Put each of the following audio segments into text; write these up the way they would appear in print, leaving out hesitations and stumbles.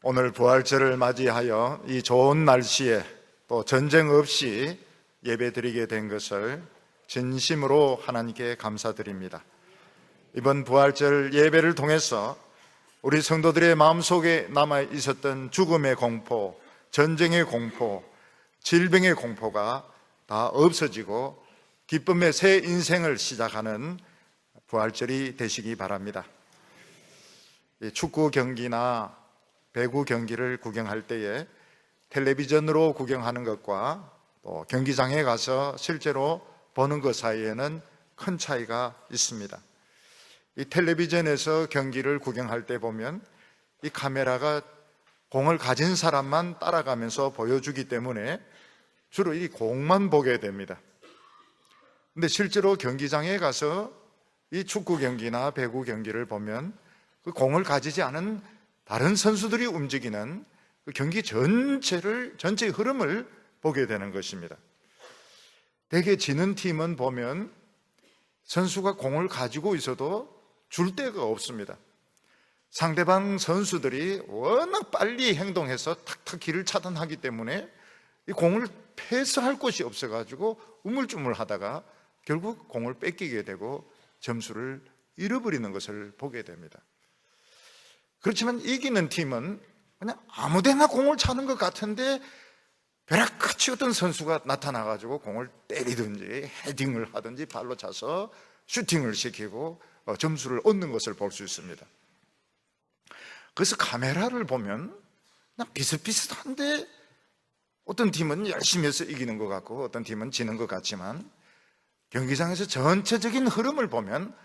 오늘 부활절을 맞이하여 이 좋은 날씨에 또 전쟁 없이 예배드리게 된 것을 진심으로 하나님께 감사드립니다. 이번 부활절 예배를 통해서 우리 성도들의 마음속에 남아 있었던 죽음의 공포, 전쟁의 공포, 질병의 공포가 다 없어지고 기쁨의 새 인생을 시작하는 부활절이 되시기 바랍니다. 축구 경기나 배구 경기를 구경할 때에 텔레비전으로 구경하는 것과 또 경기장에 가서 실제로 보는 것 사이에는 큰 차이가 있습니다. 이 텔레비전에서 경기를 구경할 때 보면 이 카메라가 공을 가진 사람만 따라가면서 보여주기 때문에 주로 이 공만 보게 됩니다. 근데 실제로 경기장에 가서 이 축구 경기나 배구 경기를 보면 그 공을 가지지 않은 다른 선수들이 움직이는 그 경기 전체의 흐름을 보게 되는 것입니다. 대개 지는 팀은 보면 선수가 공을 가지고 있어도 줄 데가 없습니다. 상대방 선수들이 워낙 빨리 행동해서 탁탁 길을 차단하기 때문에 이 공을 패스할 곳이 없어가지고 우물쭈물하다가 결국 공을 뺏기게 되고 점수를 잃어버리는 것을 보게 됩니다. 그렇지만 이기는 팀은 그냥 아무데나 공을 차는 것 같은데 벼락같이 어떤 선수가 나타나가지고 공을 때리든지 헤딩을 하든지 발로 차서 슈팅을 시키고 점수를 얻는 것을 볼 수 있습니다. 그래서 카메라를 보면 그냥 비슷비슷한데 어떤 팀은 열심히 해서 이기는 것 같고 어떤 팀은 지는 것 같지만 경기장에서 전체적인 흐름을 보면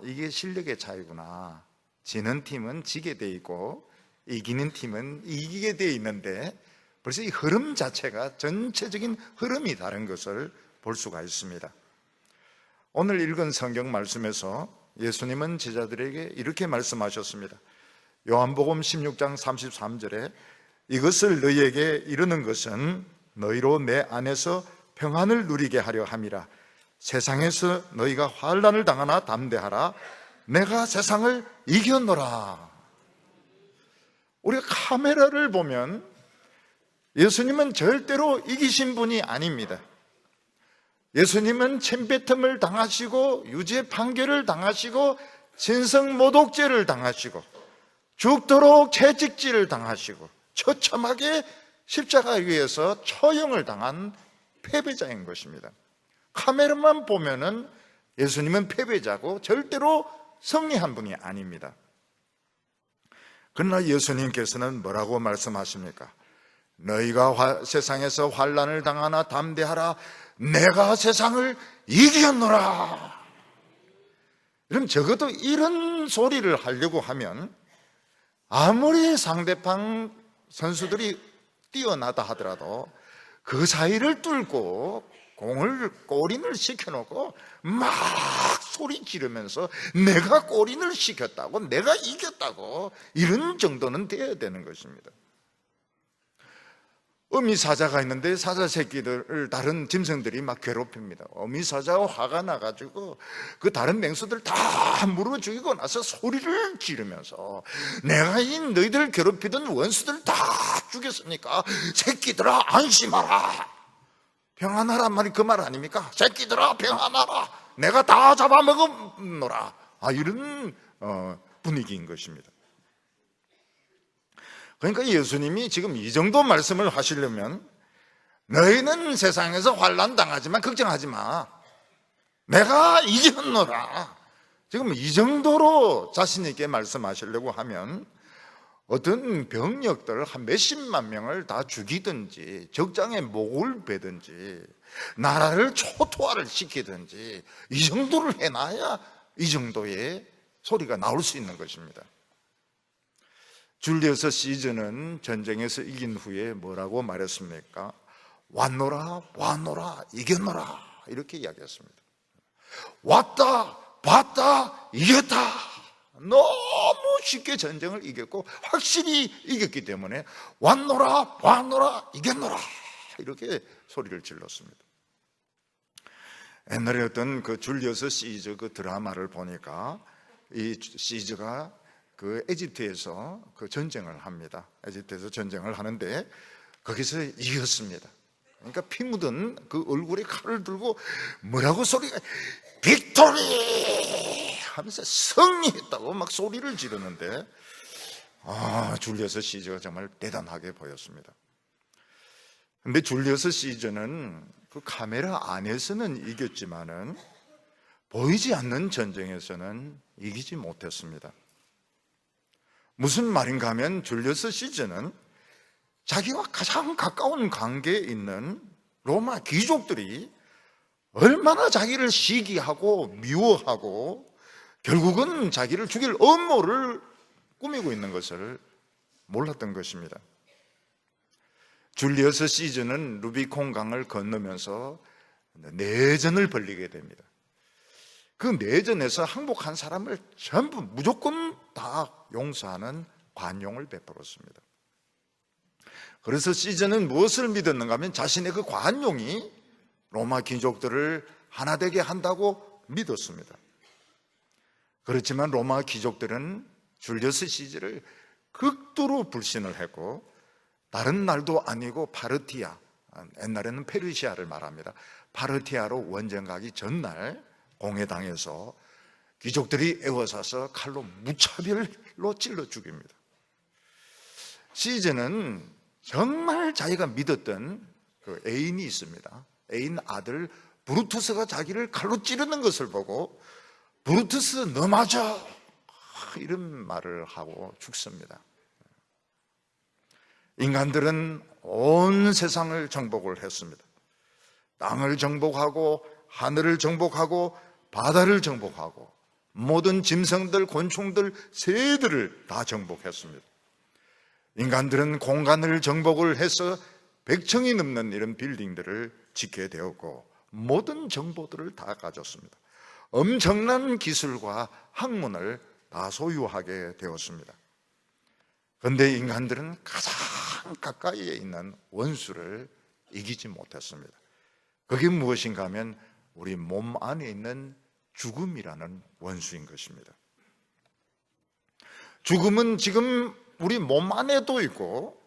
이게 실력의 차이구나. 지는 팀은 지게 돼 있고 이기는 팀은 이기게 돼 있는데 벌써 이 흐름 자체가 전체적인 흐름이 다른 것을 볼 수가 있습니다. 오늘 읽은 성경 말씀에서 예수님은 제자들에게 이렇게 말씀하셨습니다. 요한복음 16장 33절에 이것을 너희에게 이르는 것은 너희로 내 안에서 평안을 누리게 하려 함이라. 세상에서 너희가 환난을 당하나 담대하라. 내가 세상을 이겼노라. 우리가 카메라를 보면 예수님은 절대로 이기신 분이 아닙니다. 예수님은 침뱉음을 당하시고 유죄 판결을 당하시고 신성모독죄를 당하시고 죽도록 채찍질을 당하시고 처참하게 십자가 위에서 처형을 당한 패배자인 것입니다. 카메라만 보면은 예수님은 패배자고 절대로 승리한 분이 아닙니다. 그러나 예수님께서는 뭐라고 말씀하십니까? 너희가 세상에서 환난을 당하나 담대하라. 내가 세상을 이겼노라. 그럼 적어도 이런 소리를 하려고 하면 아무리 상대방 선수들이 뛰어나다 하더라도 그 사이를 뚫고 골인을 시켜놓고 막 소리 지르면서 내가 골인을 시켰다고, 내가 이겼다고, 이런 정도는 돼야 되는 것입니다. 어미사자가 있는데 사자 새끼들을 다른 짐승들이 막 괴롭힙니다. 어미사자가 화가 나가지고 그 다른 맹수들 다 물어 죽이고 나서 소리를 지르면서 내가 이 너희들 괴롭히던 원수들 다 죽였으니까 새끼들아 안심하라. 평안하란 말이 그 말 아닙니까? 새끼들아 평안하라. 내가 다 잡아먹었노라. 이런 분위기인 것입니다. 그러니까 예수님이 지금 이 정도 말씀을 하시려면 너희는 세상에서 환난 당하지만 걱정하지 마. 내가 이겼노라. 지금 이 정도로 자신 있게 말씀하시려고 하면 어떤 병력들 한 몇십만 명을 다 죽이든지 적장에 목을 베든지 나라를 초토화를 시키든지 이 정도를 해놔야 이 정도의 소리가 나올 수 있는 것입니다. 줄리어스 시저는 전쟁에서 이긴 후에 뭐라고 말했습니까? 왔노라 왔노라 이겼노라 이렇게 이야기했습니다. 왔다 봤다 이겼다. 너무 쉽게 전쟁을 이겼고 확실히 이겼기 때문에 왔노라 왔노라 이겼노라 이렇게 소리를 질렀습니다. 옛날에 어떤 그 줄리어스 시저 그 드라마를 보니까 이 시저가 그 에집트에서 그 전쟁을 합니다. 에집트에서 전쟁을 하는데 거기서 이겼습니다. 그러니까 피 묻은 그 얼굴에 칼을 들고 뭐라고 소리가 빅토리 하면서 승리했다고 막 소리를 지르는데 줄리어스 시저가 정말 대단하게 보였습니다. 근데 줄리어스 시저는 그 카메라 안에서는 이겼지만은 보이지 않는 전쟁에서는 이기지 못했습니다. 무슨 말인가 하면 줄리어스 시저는 자기와 가장 가까운 관계에 있는 로마 귀족들이 얼마나 자기를 시기하고 미워하고 결국은 자기를 죽일 음모를 꾸미고 있는 것을 몰랐던 것입니다. 줄리어스 시저는 루비콘 강을 건너면서 내전을 벌이게 됩니다. 그 내전에서 항복한 사람을 전부 무조건 다 용서하는 관용을 베풀었습니다. 그래서 시저는 무엇을 믿었는가 하면 자신의 그 관용이 로마 귀족들을 하나 되게 한다고 믿었습니다. 그렇지만 로마 귀족들은 줄리어스 시저를 극도로 불신을 했고 다른 날도 아니고 파르티아, 옛날에는 페르시아를 말합니다. 파르티아로 원정 가기 전날 공회당에서 귀족들이 에워싸서 칼로 무차별로 찔러 죽입니다. 시저는 정말 자기가 믿었던 그 애인이 있습니다. 애인 아들 브루투스가 자기를 칼로 찌르는 것을 보고 브루투스 너 맞아 이런 말을 하고 죽습니다. 인간들은 온 세상을 정복을 했습니다. 땅을 정복하고 하늘을 정복하고 바다를 정복하고 모든 짐승들, 곤충들, 새들을 다 정복했습니다. 인간들은 공간을 정복을 해서 100층이 넘는 이런 빌딩들을 짓게 되었고 모든 정보들을 다 가졌습니다. 엄청난 기술과 학문을 다 소유하게 되었습니다. 그런데 인간들은 가장 가까이에 있는 원수를 이기지 못했습니다. 그게 무엇인가 하면 우리 몸 안에 있는 죽음이라는 원수인 것입니다. 죽음은 지금 우리 몸 안에도 있고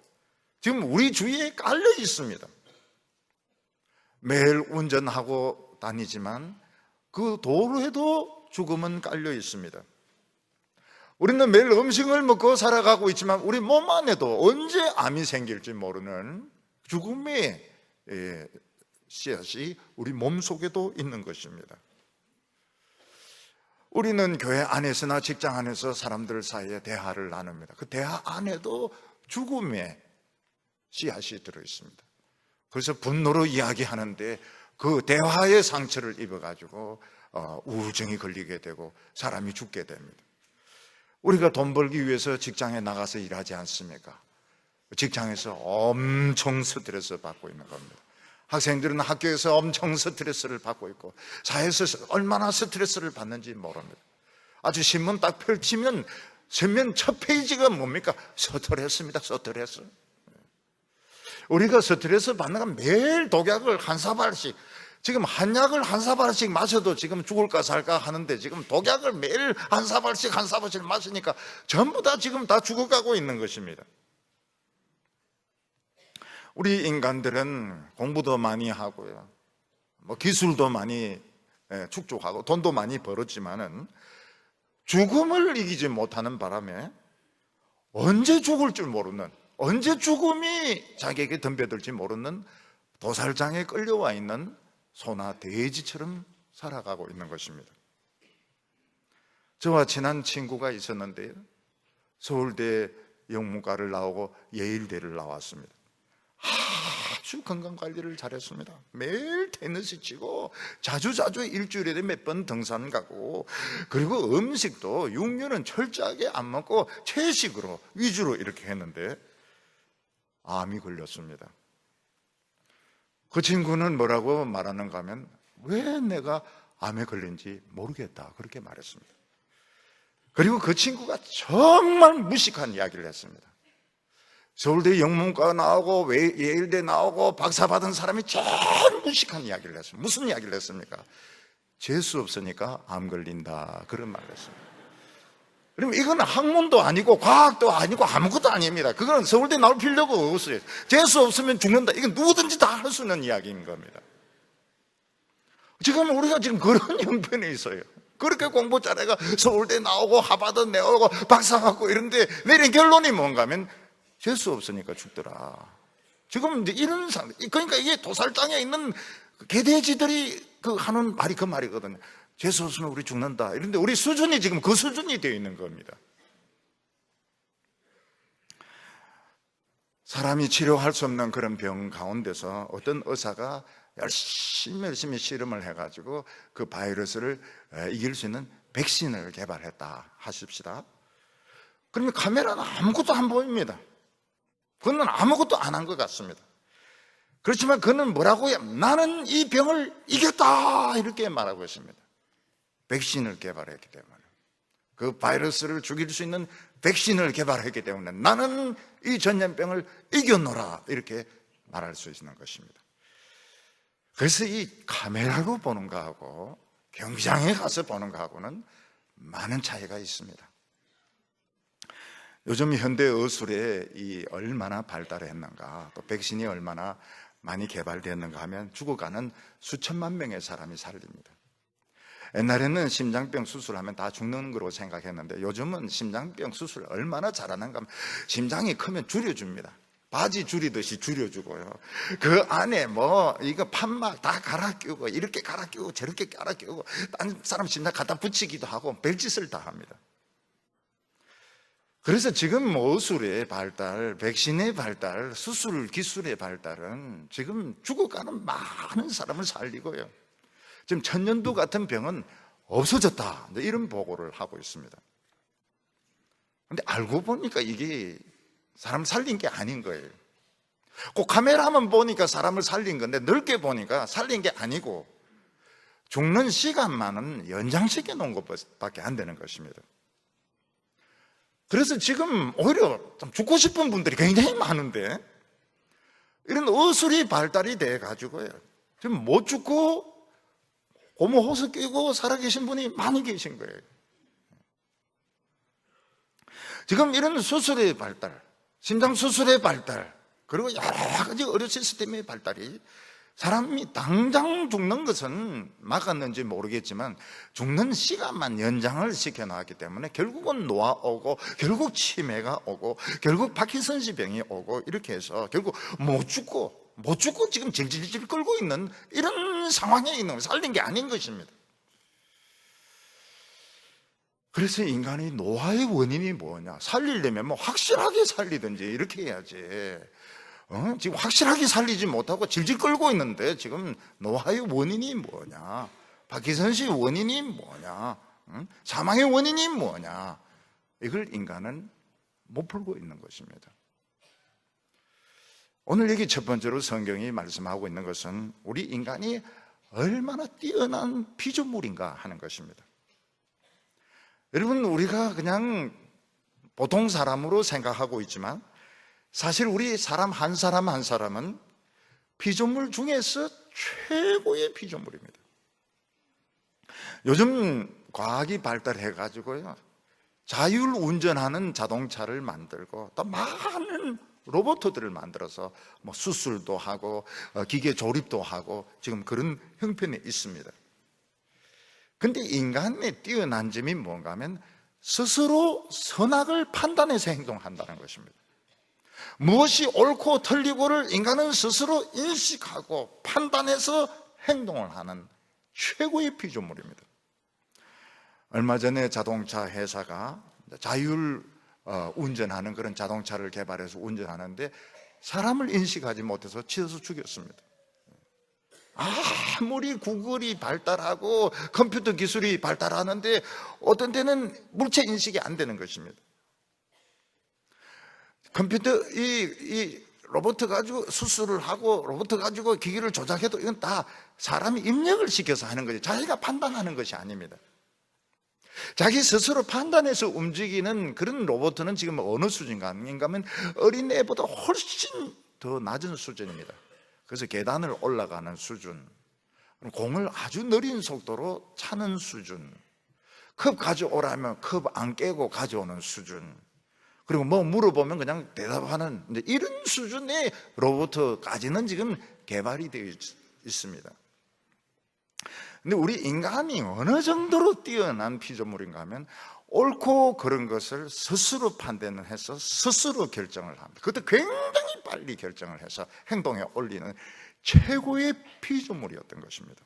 지금 우리 주위에 깔려 있습니다. 매일 운전하고 다니지만 그 도로에도 죽음은 깔려 있습니다. 우리는 매일 음식을 먹고 살아가고 있지만 우리 몸 안에도 언제 암이 생길지 모르는 죽음의 씨앗이 우리 몸 속에도 있는 것입니다. 우리는 교회 안에서나 직장 안에서 사람들 사이에 대화를 나눕니다. 그 대화 안에도 죽음의 씨앗이 들어있습니다. 그래서 분노로 이야기하는데 그 대화의 상처를 입어가지고 우울증이 걸리게 되고 사람이 죽게 됩니다. 우리가 돈 벌기 위해서 직장에 나가서 일하지 않습니까? 직장에서 엄청 스트레스 받고 있는 겁니다. 학생들은 학교에서 엄청 스트레스를 받고 있고 사회에서 얼마나 스트레스를 받는지 모릅니다. 아주 신문 딱 펼치면 전면 첫 페이지가 뭡니까? 스트레스입니다. 스트레스. 우리가 스트레스 받는 건 매일 독약을 한 사발씩, 지금 한약을 한 사발씩 마셔도 지금 죽을까 살까 하는데 지금 독약을 매일 한 사발씩 마시니까 전부 다 지금 다 죽어가고 있는 것입니다. 우리 인간들은 공부도 많이 하고요, 기술도 많이 축적하고 돈도 많이 벌었지만은 죽음을 이기지 못하는 바람에 언제 죽을 줄 모르는, 언제 죽음이 자기에게 덤벼들지 모르는 도살장에 끌려와 있는 소나 돼지처럼 살아가고 있는 것입니다. 저와 친한 친구가 있었는데요, 서울대 영문과를 나오고 예일대를 나왔습니다. 아주 건강관리를 잘했습니다. 매일 테니스 치고 자주 일주일에 몇 번 등산 가고, 그리고 음식도 육류는 철저하게 안 먹고 채식으로 위주로 이렇게 했는데 암이 걸렸습니다. 그 친구는 뭐라고 말하는가 하면 왜 내가 암에 걸린지 모르겠다 그렇게 말했습니다. 그리고 그 친구가 정말 무식한 이야기를 했습니다. 서울대 영문과 나오고 예일대 나오고 박사 받은 사람이 제일 무식한 이야기를 했습니다. 무슨 이야기를 했습니까? 재수 없으니까 암 걸린다 그런 말을 했습니다. 그러면 이건 학문도 아니고 과학도 아니고 아무것도 아닙니다. 그거는 서울대 나올 필요가 없어요. 재수 없으면 죽는다. 이건 누구든지 다 할 수 있는 이야기인 겁니다. 지금 우리가 지금 그런 형편에 있어요. 그렇게 공부 잘해가 서울대 나오고 하버드 내오고 박사 받고 이런데 내린 결론이 뭔가 하면 재수 없으니까 죽더라. 지금 이제 이런 상태. 그러니까 이게 도살장에 있는 개돼지들이 하는 말이 그 말이거든요. 재수 없으면 우리 죽는다. 이런데 우리 수준이 지금 그 수준이 되어 있는 겁니다. 사람이 치료할 수 없는 그런 병 가운데서 어떤 의사가 열심히 실험을 해가지고 그 바이러스를 이길 수 있는 백신을 개발했다 하십시다. 그러면 카메라는 아무것도 안 보입니다. 그는 아무것도 안 한 것 같습니다. 그렇지만 그는 뭐라고 해요? 나는 이 병을 이겼다 이렇게 말하고 있습니다. 백신을 개발했기 때문에, 그 바이러스를 죽일 수 있는 백신을 개발했기 때문에 나는 이 전염병을 이겼노라 이렇게 말할 수 있는 것입니다. 그래서 이 카메라로 보는 거하고 경기장에 가서 보는 거하고는 많은 차이가 있습니다. 요즘 현대 의술이 얼마나 발달했는가, 또 백신이 얼마나 많이 개발되었는가 하면 죽어가는 수천만 명의 사람이 살립니다. 옛날에는 심장병 수술하면 다 죽는 거로 생각했는데 요즘은 심장병 수술을 얼마나 잘하는가 하면 심장이 크면 줄여줍니다. 바지 줄이듯이 줄여주고요. 그 안에 이거 판막 다 갈아 끼우고 이렇게 갈아 끼우고 저렇게 갈아 끼우고 딴 사람 심장 갖다 붙이기도 하고 별짓을 다 합니다. 그래서 지금 의술의 발달, 백신의 발달, 수술 기술의 발달은 지금 죽어가는 많은 사람을 살리고요. 지금 천년두 같은 병은 없어졌다 이런 보고를 하고 있습니다. 그런데 알고 보니까 이게 사람 살린 게 아닌 거예요. 꼭 카메라만 보니까 사람을 살린 건데 넓게 보니까 살린 게 아니고 죽는 시간만은 연장시켜 놓은 것밖에 안 되는 것입니다. 그래서 지금 오히려 좀 죽고 싶은 분들이 굉장히 많은데 이런 의술이 발달이 돼 가지고요, 지금 못 죽고 고무 호스 끼고 살아계신 분이 많이 계신 거예요. 지금 이런 수술의 발달, 심장 수술의 발달, 그리고 여러 가지 의료 시스템의 발달이 사람이 당장 죽는 것은 막았는지 모르겠지만 죽는 시간만 연장을 시켜놨기 때문에 결국은 노화 오고 결국 치매가 오고 결국 파킨슨氏병이 오고 이렇게 해서 결국 못 죽고 지금 질질질 끌고 있는 이런 상황에 있는, 살린 게 아닌 것입니다. 그래서 인간이 노화의 원인이 뭐냐, 살리려면 확실하게 살리든지 이렇게 해야지. 지금 확실하게 살리지 못하고 질질 끌고 있는데 지금 노화의 원인이 뭐냐, 파킨슨氏원인이 뭐냐, 사망의 원인이 뭐냐, 이걸 인간은 못 풀고 있는 것입니다. 오늘 여기 첫 번째로 성경이 말씀하고 있는 것은 우리 인간이 얼마나 뛰어난 피조물인가 하는 것입니다. 여러분, 우리가 그냥 보통 사람으로 생각하고 있지만 사실 우리 사람 한 사람은 피조물 중에서 최고의 피조물입니다. 요즘 과학이 발달해가지고요, 자율 운전하는 자동차를 만들고 또 많은 로봇들을 만들어서 수술도 하고 기계 조립도 하고 지금 그런 형편에 있습니다. 그런데 인간의 뛰어난 점이 뭔가 하면 스스로 선악을 판단해서 행동한다는 것입니다. 무엇이 옳고 틀리고를 인간은 스스로 인식하고 판단해서 행동을 하는 최고의 피조물입니다. 얼마 전에 자동차 회사가 자율 운전하는 그런 자동차를 개발해서 운전하는데 사람을 인식하지 못해서 치어서 죽였습니다. 아무리 구글이 발달하고 컴퓨터 기술이 발달하는데 어떤 때는 물체 인식이 안 되는 것입니다. 컴퓨터 이 로봇 가지고 수술을 하고 로봇 가지고 기기를 조작해도 이건 다 사람이 입력을 시켜서 하는 거지 자기가 판단하는 것이 아닙니다. 자기 스스로 판단해서 움직이는 그런 로봇은 지금 어느 수준인가 하면 어린애보다 훨씬 더 낮은 수준입니다. 그래서 계단을 올라가는 수준, 공을 아주 느린 속도로 차는 수준, 컵 가져오라면 컵 안 깨고 가져오는 수준. 그리고 뭐 물어보면 그냥 대답하는 이런 수준의 로봇까지는 지금 개발이 되어 있습니다. 근데 우리 인간이 어느 정도로 뛰어난 피조물인가 하면 옳고 그런 것을 스스로 판단을 해서 스스로 결정을 합니다. 그것도 굉장히 빨리 결정을 해서 행동에 옮기는 최고의 피조물이었던 것입니다.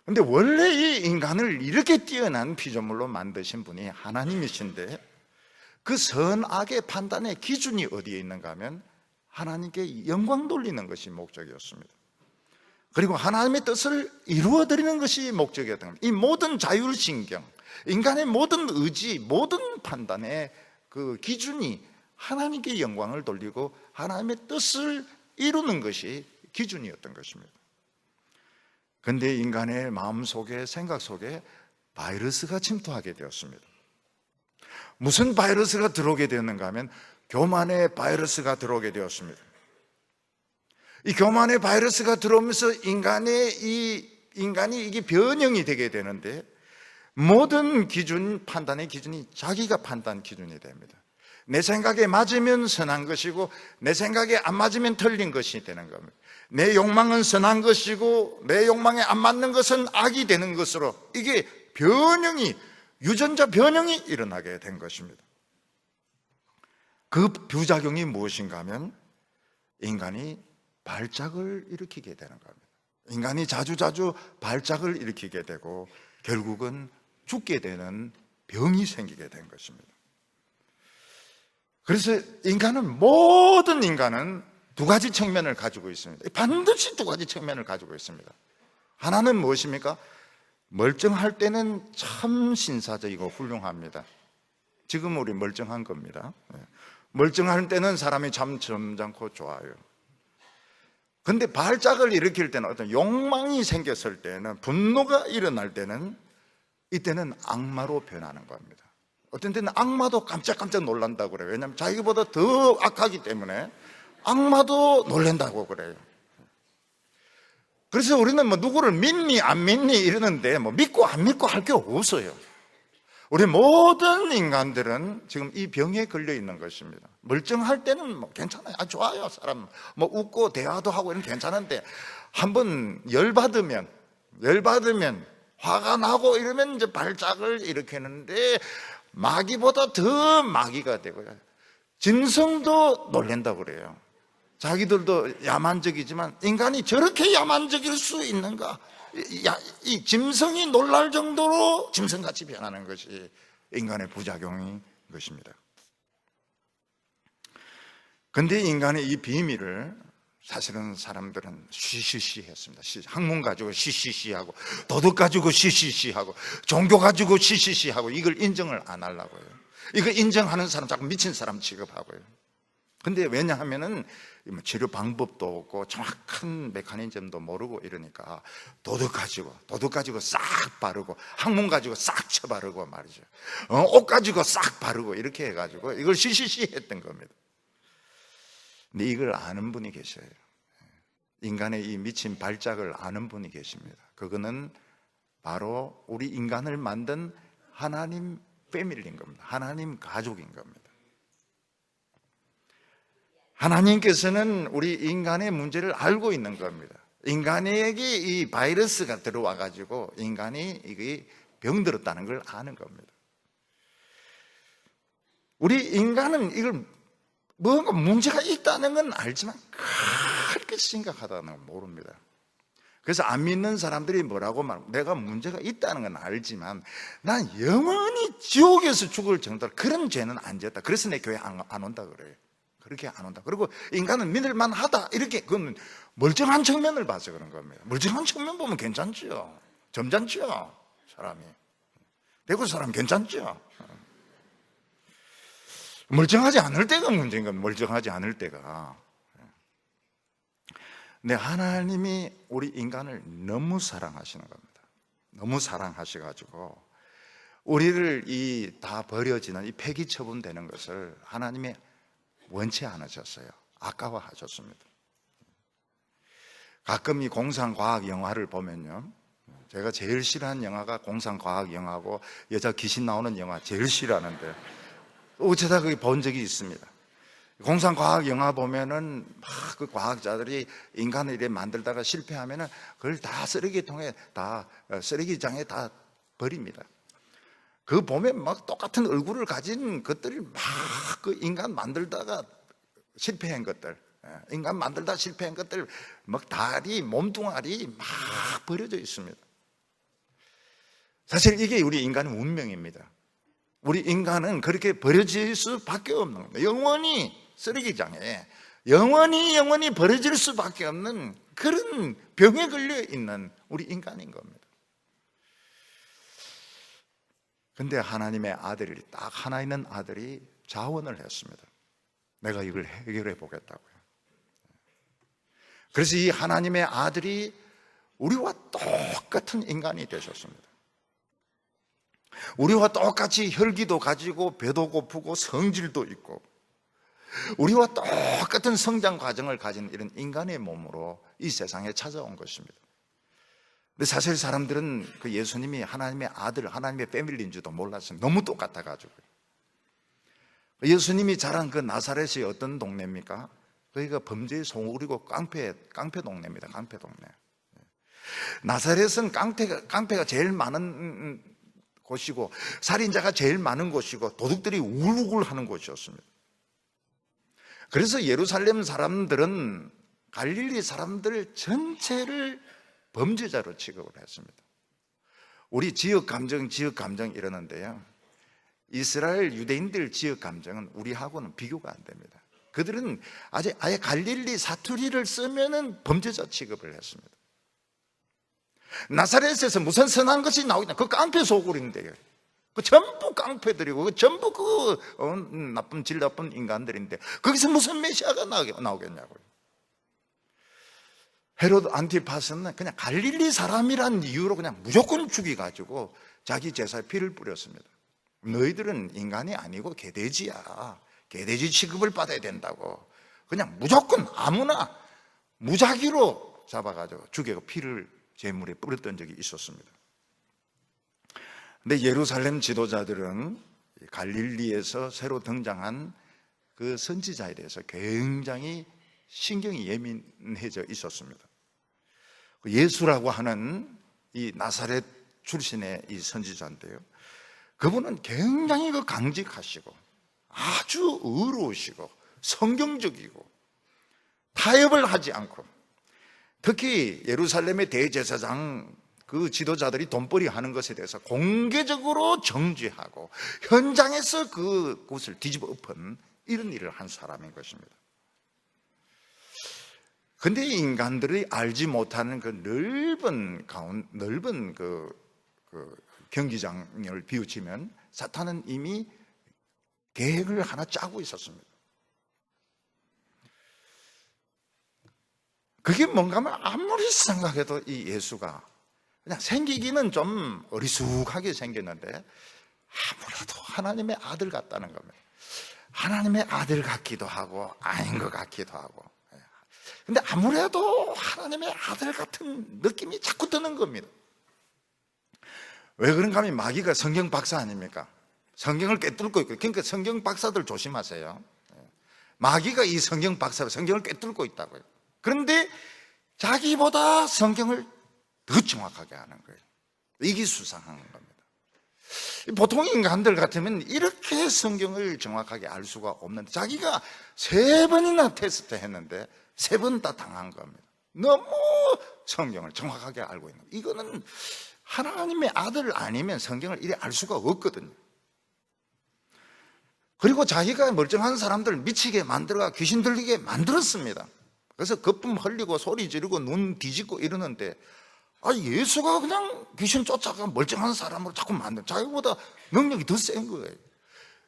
근데 원래 이 인간을 이렇게 뛰어난 피조물로 만드신 분이 하나님이신데 그 선악의 판단의 기준이 어디에 있는가 하면 하나님께 영광 돌리는 것이 목적이었습니다. 그리고 하나님의 뜻을 이루어드리는 것이 목적이었던 겁니다. 이 모든 자율신경, 인간의 모든 의지, 모든 판단의 그 기준이 하나님께 영광을 돌리고 하나님의 뜻을 이루는 것이 기준이었던 것입니다. 그런데 인간의 마음속에, 생각 속에 바이러스가 침투하게 되었습니다. 무슨 바이러스가 들어오게 되었는가 하면 교만의 바이러스가 들어오게 되었습니다. 이 교만의 바이러스가 들어오면서 인간이 이게 변형이 되게 되는데 모든 기준, 판단의 기준이 자기가 판단 기준이 됩니다. 내 생각에 맞으면 선한 것이고 내 생각에 안 맞으면 틀린 것이 되는 겁니다. 내 욕망은 선한 것이고 내 욕망에 안 맞는 것은 악이 되는 것으로 이게 변형이, 유전자 변형이 일어나게 된 것입니다. 그 부작용이 무엇인가 하면 인간이 발작을 일으키게 되는 겁니다. 인간이 자주자주 발작을 일으키게 되고 결국은 죽게 되는 병이 생기게 된 것입니다. 그래서 모든 인간은 두 가지 측면을 가지고 있습니다. 반드시 두 가지 측면을 가지고 있습니다. 하나는 무엇입니까? 멀쩡할 때는 참 신사적이고 훌륭합니다. 지금 우리 멀쩡한 겁니다. 멀쩡할 때는 사람이 참 점잖고 좋아요. 근데 발작을 일으킬 때는 어떤 욕망이 생겼을 때는, 분노가 일어날 때는 이때는 악마로 변하는 겁니다. 어떤 때는 악마도 깜짝깜짝 놀란다고 그래요. 왜냐하면 자기보다 더 악하기 때문에 악마도 놀란다고 그래요. 그래서 우리는 뭐 누구를 믿니 안 믿니 이러는데 뭐 믿고 안 믿고 할 게 없어요. 우리 모든 인간들은 지금 이 병에 걸려 있는 것입니다. 멀쩡할 때는 뭐 괜찮아요. 좋아요. 사람 뭐 웃고 대화도 하고 이런 괜찮은데 한번 열받으면 화가 나고 이러면 이제 발작을 일으키는데 마귀보다 더 마귀가 되고요. 짐승도 놀란다고 그래요. 자기들도 야만적이지만 인간이 저렇게 야만적일 수 있는가? 이 짐승이 놀랄 정도로 짐승같이 변하는 것이 인간의 부작용인 것입니다. 그런데 인간의 이 비밀을 사실은 사람들은 쉬쉬쉬 했습니다. 학문 가지고 쉬쉬쉬하고 도덕 가지고 쉬쉬쉬하고 종교 가지고 쉬쉬쉬하고 이걸 인정을 안 하려고 해요. 이걸 인정하는 사람 자꾸 미친 사람 취급하고요. 근데 왜냐하면은 치료 방법도 없고 정확한 메커니즘도 모르고 이러니까 도덕 가지고 싹 바르고 학문 가지고 싹 쳐바르고 말이죠. 옷 가지고 싹 바르고 이렇게 해가지고 이걸 쉬쉬쉬 했던 겁니다. 근데 이걸 아는 분이 계셔요. 인간의 이 미친 발작을 아는 분이 계십니다. 그거는 바로 우리 인간을 만든 하나님 패밀리인 겁니다. 하나님 가족인 겁니다. 하나님께서는 우리 인간의 문제를 알고 있는 겁니다. 인간에게 이 바이러스가 들어와 가지고 인간이 이게 병들었다는 걸 아는 겁니다. 우리 인간은 이걸 뭔가 문제가 있다는 건 알지만 그렇게 심각하다는 건 모릅니다. 그래서 안 믿는 사람들이 뭐라고 말하고 내가 문제가 있다는 건 알지만 난 영원히 지옥에서 죽을 정도로 그런 죄는 안 지었다. 그래서 내 교회 안 온다 그래요. 그렇게 안 온다. 그리고 인간은 믿을만 하다. 이렇게 그건 멀쩡한 측면을 봐서 그런 겁니다. 멀쩡한 측면 보면 괜찮지요. 점잖지요. 사람이. 대구 사람 괜찮지요. 멀쩡하지 않을 때가 문제인 겁니다. 멀쩡하지 않을 때가. 근데 하나님이 우리 인간을 너무 사랑하시는 겁니다. 너무 사랑하셔가지고 우리를 이 다 버려지는 이 폐기 처분되는 것을 하나님이 원치 않으셨어요. 아까워하셨습니다. 가끔 이 공상과학 영화를 보면요, 제가 제일 싫어하는 영화가 공상과학 영화고 여자 귀신 나오는 영화 제일 싫어하는데 어쩌다 그게 본 적이 있습니다. 공상과학 영화 보면은 막 그 과학자들이 인간을 이렇게 만들다가 실패하면은 그걸 다 쓰레기통에 다 쓰레기장에 다 버립니다. 그 보면 막 똑같은 얼굴을 가진 것들이 막 그 인간 만들다가 실패한 것들, 인간 만들다 실패한 것들 막 다리, 몸뚱아리 막 버려져 있습니다. 사실 이게 우리 인간의 운명입니다. 우리 인간은 그렇게 버려질 수밖에 없는 겁니다. 영원히 쓰레기장에 영원히 버려질 수밖에 없는 그런 병에 걸려 있는 우리 인간인 겁니다. 근데 하나님의 아들이 딱 하나 있는 아들이 자원을 했습니다. 내가 이걸 해결해 보겠다고요. 그래서 이 하나님의 아들이 우리와 똑같은 인간이 되셨습니다. 우리와 똑같이 혈기도 가지고 배도 고프고 성질도 있고 우리와 똑같은 성장 과정을 가진 이런 인간의 몸으로 이 세상에 찾아온 것입니다. 근데 사실 사람들은 그 예수님이 하나님의 아들, 하나님의 패밀리인 줄도 몰랐어요. 너무 똑같아가지고. 예수님이 자란 그 나사렛이 어떤 동네입니까? 거기가 범죄의 소굴이고 깡패 동네입니다. 깡패 동네. 나사렛은 깡패가 제일 많은 곳이고 살인자가 제일 많은 곳이고 도둑들이 우글우글 하는 곳이었습니다. 그래서 예루살렘 사람들은 갈릴리 사람들 전체를 범죄자로 취급을 했습니다. 우리 지역 감정 이러는데요, 이스라엘 유대인들 지역 감정은 우리하고는 비교가 안 됩니다. 그들은 아예 갈릴리 사투리를 쓰면은 범죄자 취급을 했습니다. 나사렛에서 무슨 선한 것이 나오겠냐? 그 깡패 소굴인데요. 그 전부 깡패들이고, 그 전부 질 나쁜 인간들인데, 거기서 무슨 메시아가 나오겠냐고요. 헤로드 안티파스는 그냥 갈릴리 사람이란 이유로 그냥 무조건 죽여가지고 자기 제사에 피를 뿌렸습니다. 너희들은 인간이 아니고 개돼지야. 개돼지 취급을 받아야 된다고. 그냥 무조건 아무나 무작위로 잡아가지고 죽이고 피를 제물에 뿌렸던 적이 있었습니다. 근데 예루살렘 지도자들은 갈릴리에서 새로 등장한 그 선지자에 대해서 굉장히 신경이 예민해져 있었습니다. 예수라고 하는 이 나사렛 출신의 이 선지자인데요, 그분은 굉장히 강직하시고 아주 의로우시고 성경적이고 타협을 하지 않고, 특히 예루살렘의 대제사장 그 지도자들이 돈벌이 하는 것에 대해서 공개적으로 정죄하고 현장에서 그곳을 뒤집어 엎은 이런 일을 한 사람인 것입니다. 근데 인간들이 알지 못하는 그 넓은 경기장을 비우치면 사탄은 이미 계획을 하나 짜고 있었습니다. 그게 뭔가 하면 아무리 생각해도 이 예수가 그냥 생기기는 좀 어리숙하게 생겼는데 아무래도 하나님의 아들 같다는 겁니다. 하나님의 아들 같기도 하고 아닌 것 같기도 하고. 근데 아무래도 하나님의 아들 같은 느낌이 자꾸 드는 겁니다. 왜 그런가 하면 마귀가 성경 박사 아닙니까? 성경을 꿰뚫고 있고, 그러니까 성경 박사들 조심하세요. 마귀가 이 성경 박사로 성경을 꿰뚫고 있다고요. 그런데 자기보다 성경을 더 정확하게 하는 거예요. 이게 수상한 겁니다. 보통 인간들 같으면 이렇게 성경을 정확하게 알 수가 없는데 자기가 3번이나 테스트 했는데 3번 다 당한 겁니다. 너무 성경을 정확하게 알고 있는 거예요. 이거는 하나님의 아들 아니면 성경을 이래 알 수가 없거든요. 그리고 자기가 멀쩡한 사람들 미치게 만들어가 귀신 들리게 만들었습니다. 그래서 거품 흘리고 소리 지르고 눈 뒤집고 이러는데, 예수가 그냥 귀신 쫓아가 멀쩡한 사람으로 자꾸 만든, 자기보다 능력이 더 센 거예요.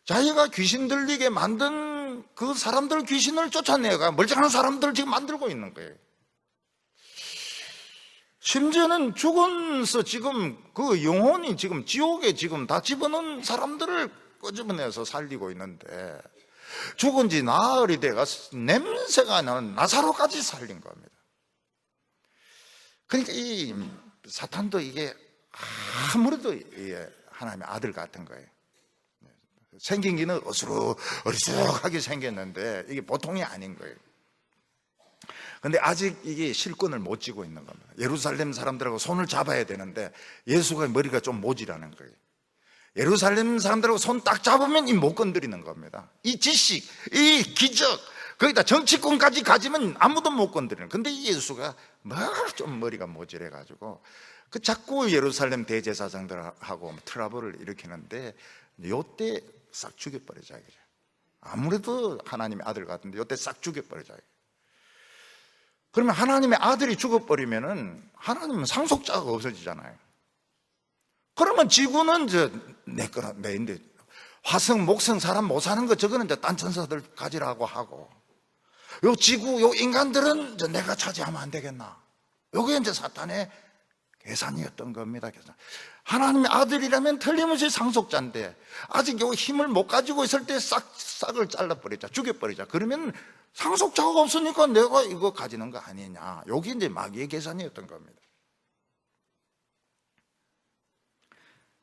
자기가 귀신 들리게 만든 그 사람들 귀신을 쫓아내가 멀쩡한 사람들을 지금 만들고 있는 거예요. 심지어는 죽어서 지금 그 영혼이 지금 지옥에 지금 다 집어넣은 사람들을 끄집어내서 살리고 있는데, 죽은 지 나흘이 돼가서 냄새가 나는 나사로까지 살린 겁니다. 그러니까 이 사탄도 이게 아무래도 하나님의 아들 같은 거예요. 생긴 기는 어리숙하게 생겼는데 이게 보통이 아닌 거예요. 근데 아직 이게 실권을 못 쥐고 있는 겁니다. 예루살렘 사람들하고 손을 잡아야 되는데 예수가 머리가 좀 모지라는 거예요. 예루살렘 사람들하고 손 딱 잡으면 못 건드리는 겁니다. 이 지식, 이 기적, 거기다 정치권까지 가지면 아무도 못 건드리는. 근데 이 예수가 좀 머리가 모질해가지고 자꾸 예루살렘 대제사장들하고 트러블을 일으키는데 요때 싹 죽여버리자 이거죠. 아무래도 하나님의 아들 같은데 요때 싹 죽여버리자. 그러면 하나님의 아들이 죽어버리면은 하나님은 상속자가 없어지잖아요. 그러면 지구는 내 거나 내인데 화성, 목성 사람 못 사는 거 저거는 이제 딴 천사들 가지라고 하고 요 지구, 요 인간들은 이제 내가 차지하면 안 되겠나. 요게 이제 사탄의 계산이었던 겁니다. 하나님의 아들이라면 틀림없이 상속자인데 아직 요 힘을 못 가지고 있을 때 싹을 잘라버리자, 죽여버리자. 그러면 상속자가 없으니까 내가 이거 가지는 거 아니냐. 요게 이제 마귀의 계산이었던 겁니다.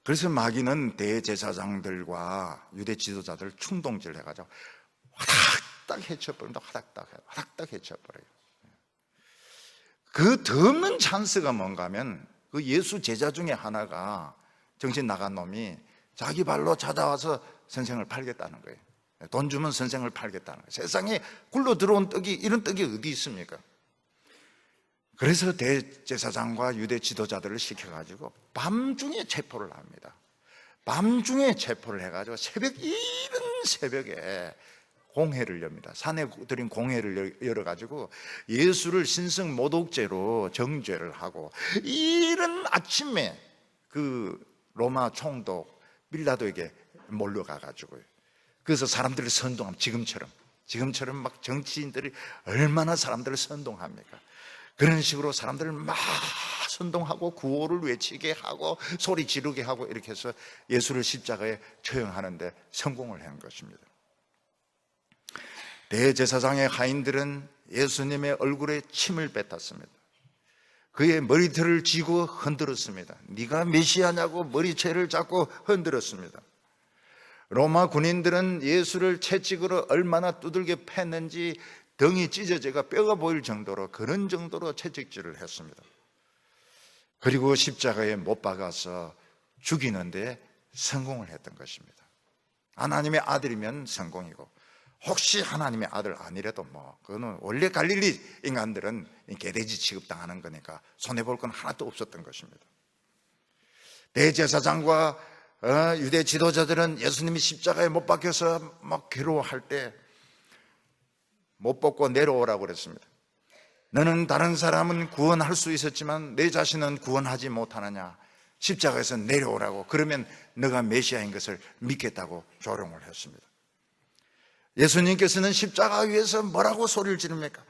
그래서 마귀는 대제사장들과 유대 지도자들을 충동질 해가지고 화닥닥 해쳐버립니다. 화닥닥 해쳐버려요. 그 더 없는 찬스가 뭔가 하면 그 예수 제자 중에 하나가 정신 나간 놈이 자기 발로 찾아와서 선생을 팔겠다는 거예요. 돈 주면 선생을 팔겠다는 거예요. 세상에 굴러 들어온 떡이 이런 떡이 어디 있습니까? 그래서 대제사장과 유대 지도자들을 시켜가지고 밤중에 체포를 합니다. 밤중에 체포를 해가지고 이른 새벽에 공회를 엽니다. 산에 들인 공회를 열어가지고 예수를 신성 모독죄로 정죄를 하고 이른 아침에 그 로마 총독 빌라도에게 몰려가가지고요. 그래서 사람들을 선동하면 지금처럼 막 정치인들이 얼마나 사람들을 선동합니까? 그런 식으로 사람들을 막 선동하고 구호를 외치게 하고 소리 지르게 하고 이렇게 해서 예수를 십자가에 처형하는데 성공을 한 것입니다. 대제사장의 하인들은 예수님의 얼굴에 침을 뱉었습니다. 그의 머리털을 쥐고 흔들었습니다. 네가 메시아냐고 머리채를 잡고 흔들었습니다. 로마 군인들은 예수를 채찍으로 얼마나 두들겨 팼는지 등이 찢어져가 뼈가 보일 정도로 그런 정도로 채찍질을 했습니다. 그리고 십자가에 못 박아서 죽이는데 성공을 했던 것입니다. 하나님의 아들이면 성공이고 혹시 하나님의 아들 아니래도 그거는 원래 갈릴리 인간들은 개돼지 취급당하는 거니까 손해볼 건 하나도 없었던 것입니다. 대제사장과 유대 지도자들은 예수님이 십자가에 못 박혀서 막 괴로워할 때 못 벗고 내려오라고 그랬습니다. 너는 다른 사람은 구원할 수 있었지만 내 자신은 구원하지 못하느냐. 십자가에서 내려오라고. 그러면 너가 메시아인 것을 믿겠다고 조롱을 했습니다. 예수님께서는 십자가 위에서 뭐라고 소리를 지릅니까?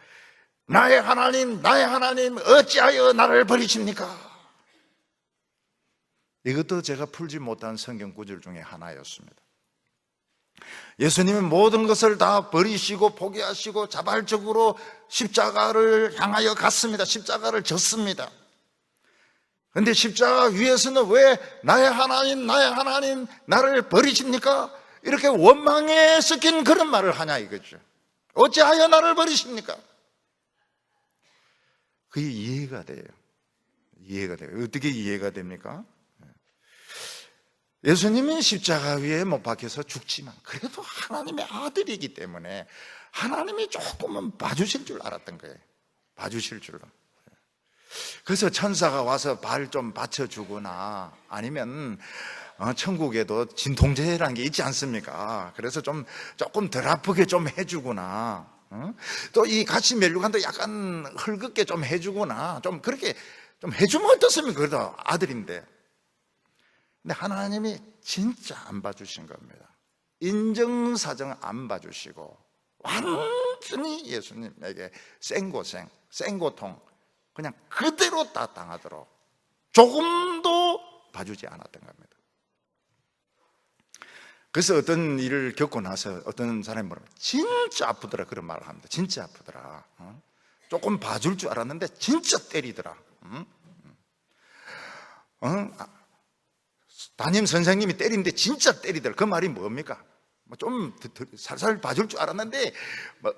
나의 하나님 어찌하여 나를 버리십니까? 이것도 제가 풀지 못한 성경 구절 중에 하나였습니다. 예수님은 모든 것을 다 버리시고 포기하시고 자발적으로 십자가를 향하여 갔습니다. 십자가를 졌습니다. 그런데 십자가 위에서는 왜 나의 하나님 나를 버리십니까? 이렇게 원망에 섞인 그런 말을 하냐 이거죠. 어찌하여 나를 버리십니까? 그게 이해가 돼요. 어떻게 이해가 됩니까? 예수님이 십자가 위에 못 박혀서 죽지만 그래도 하나님의 아들이기 때문에 하나님이 조금은 봐주실 줄 알았던 거예요. 봐주실 줄로. 그래서 천사가 와서 발 좀 받쳐주거나 아니면 천국에도 진통제라는 게 있지 않습니까? 그래서 조금 덜 아프게 좀 해주거나 또 이 같이 멜루간도 약간 헐겁게 좀 해주거나 좀 그렇게 좀 해주면 어떻습니까? 그래도 아들인데. 근데 하나님이 진짜 안 봐주신 겁니다. 인정사정 안 봐주시고 완전히 예수님에게 생고생, 생고통 그냥 그대로 다 당하도록 조금도 봐주지 않았던 겁니다. 그래서 어떤 일을 겪고 나서 어떤 사람이 뭐라면 진짜 아프더라 그런 말을 합니다. 진짜 아프더라. 조금 봐줄 줄 알았는데 진짜 때리더라. 담임 선생님이 때리는데 진짜 때리더라. 그 말이 뭡니까? 좀 살살 봐줄 줄 알았는데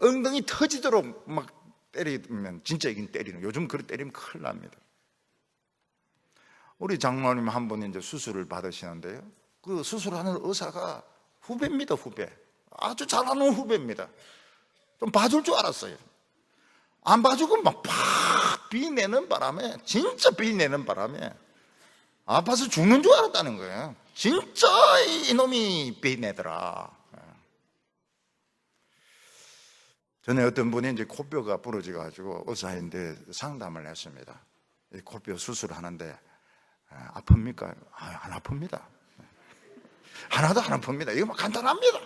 엉덩이 터지도록 막 때리면 진짜 이긴 때리는. 요즘 그렇게 때리면 큰일 납니다. 우리 장모님 한 분이 이제 수술을 받으시는데요, 그 수술하는 의사가 후배입니다. 후배, 아주 잘하는 후배입니다. 좀 봐줄 줄 알았어요. 안 봐주고 막 팍 비내는 바람에, 진짜 비내는 바람에 아파서 죽는 줄 알았다는 거예요. 진짜 이놈이 비내더라. 전에 어떤 분이 이제 코뼈가 부러져가지고 의사인데 상담을 했습니다. 이 코뼈 수술하는데 아픕니까? 안 아픕니다. 하나도 안 아픕니다. 이거 막 간단합니다.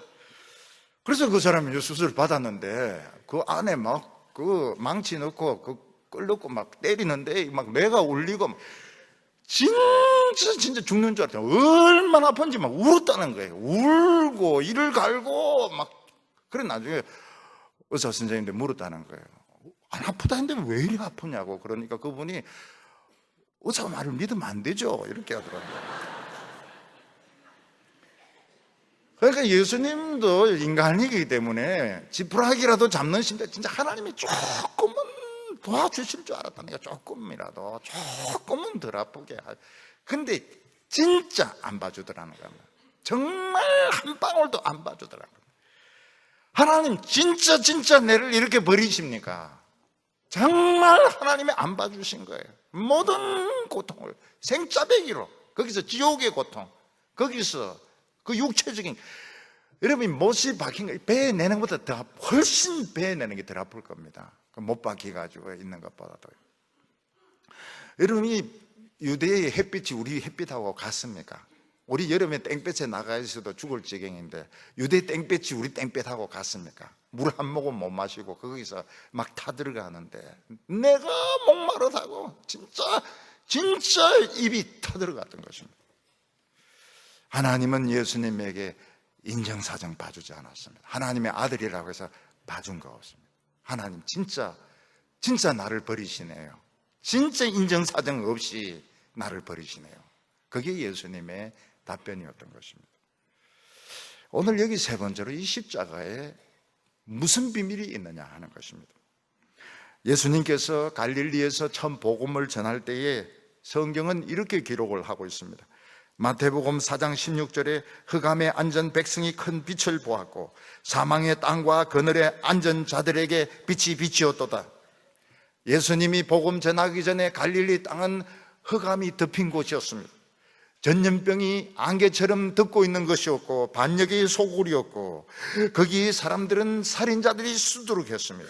그래서 그 사람이 이제 수술 받았는데 그 안에 막 그 망치 넣고 그 끌 넣고 막 때리는데 막 뇌가 울리고 진짜 죽는 줄 알았어요. 얼마나 아픈지 막 울었다는 거예요. 울고 이를 갈고 막. 그래 나중에 의사 선생님한테 물었다는 거예요. 안 아프다 했는데 왜 이리 아프냐고. 그러니까 그분이 의사 말을 믿으면 안 되죠, 이렇게 하더라고요. 그러니까 예수님도 인간이기 때문에 지푸라기라도 잡는 심대, 진짜 하나님이 조금은 도와주실 줄 알았다는 게, 조금이라도 조금은 덜 아프게. 근데 진짜 안 봐주더라는 겁니다. 정말 한 방울도 안 봐주더라는 겁니다. 하나님 진짜 내를 이렇게 버리십니까? 정말 하나님이 안 봐주신 거예요. 모든 고통을 생짜배기로, 거기서 지옥의 고통, 거기서 그 육체적인, 여러분이 못이 박힌 거 배에 내는 것보다 더 훨씬 배에 내는 게 덜 아플 겁니다. 못 박혀가지고 있는 것보다도. 여러분이 유대의 햇빛이 우리 햇빛하고 같습니까? 우리 여름에 땡볕에 나가 있어도 죽을 지경인데 유대 땡볕이 우리 땡볕하고 같습니까? 물 한 모금 못 마시고 거기서 막 타들어가는데 내가 목마르다고 진짜 입이 타들어갔던 것입니다. 하나님은 예수님에게 인정사정 봐주지 않았습니다. 하나님의 아들이라고 해서 봐준 거 없습니다. 하나님 진짜 나를 버리시네요. 진짜 인정사정 없이 나를 버리시네요. 그게 예수님의 답변이었던 것입니다. 오늘 여기 세 번째로 이 십자가에 무슨 비밀이 있느냐 하는 것입니다. 예수님께서 갈릴리에서 처음 복음을 전할 때에 성경은 이렇게 기록을 하고 있습니다. 마태복음 4장 16절에 흑암에 앉은 백성이 큰 빛을 보았고 사망의 땅과 그늘에 앉은 자들에게 빛이 비치었도다. 예수님이 복음 전하기 전에 갈릴리 땅은 흑암이 덮인 곳이었습니다. 전염병이 안개처럼 덮고 있는 것이었고 반역의 소굴이었고 거기 사람들은 살인자들이 수두룩했습니다.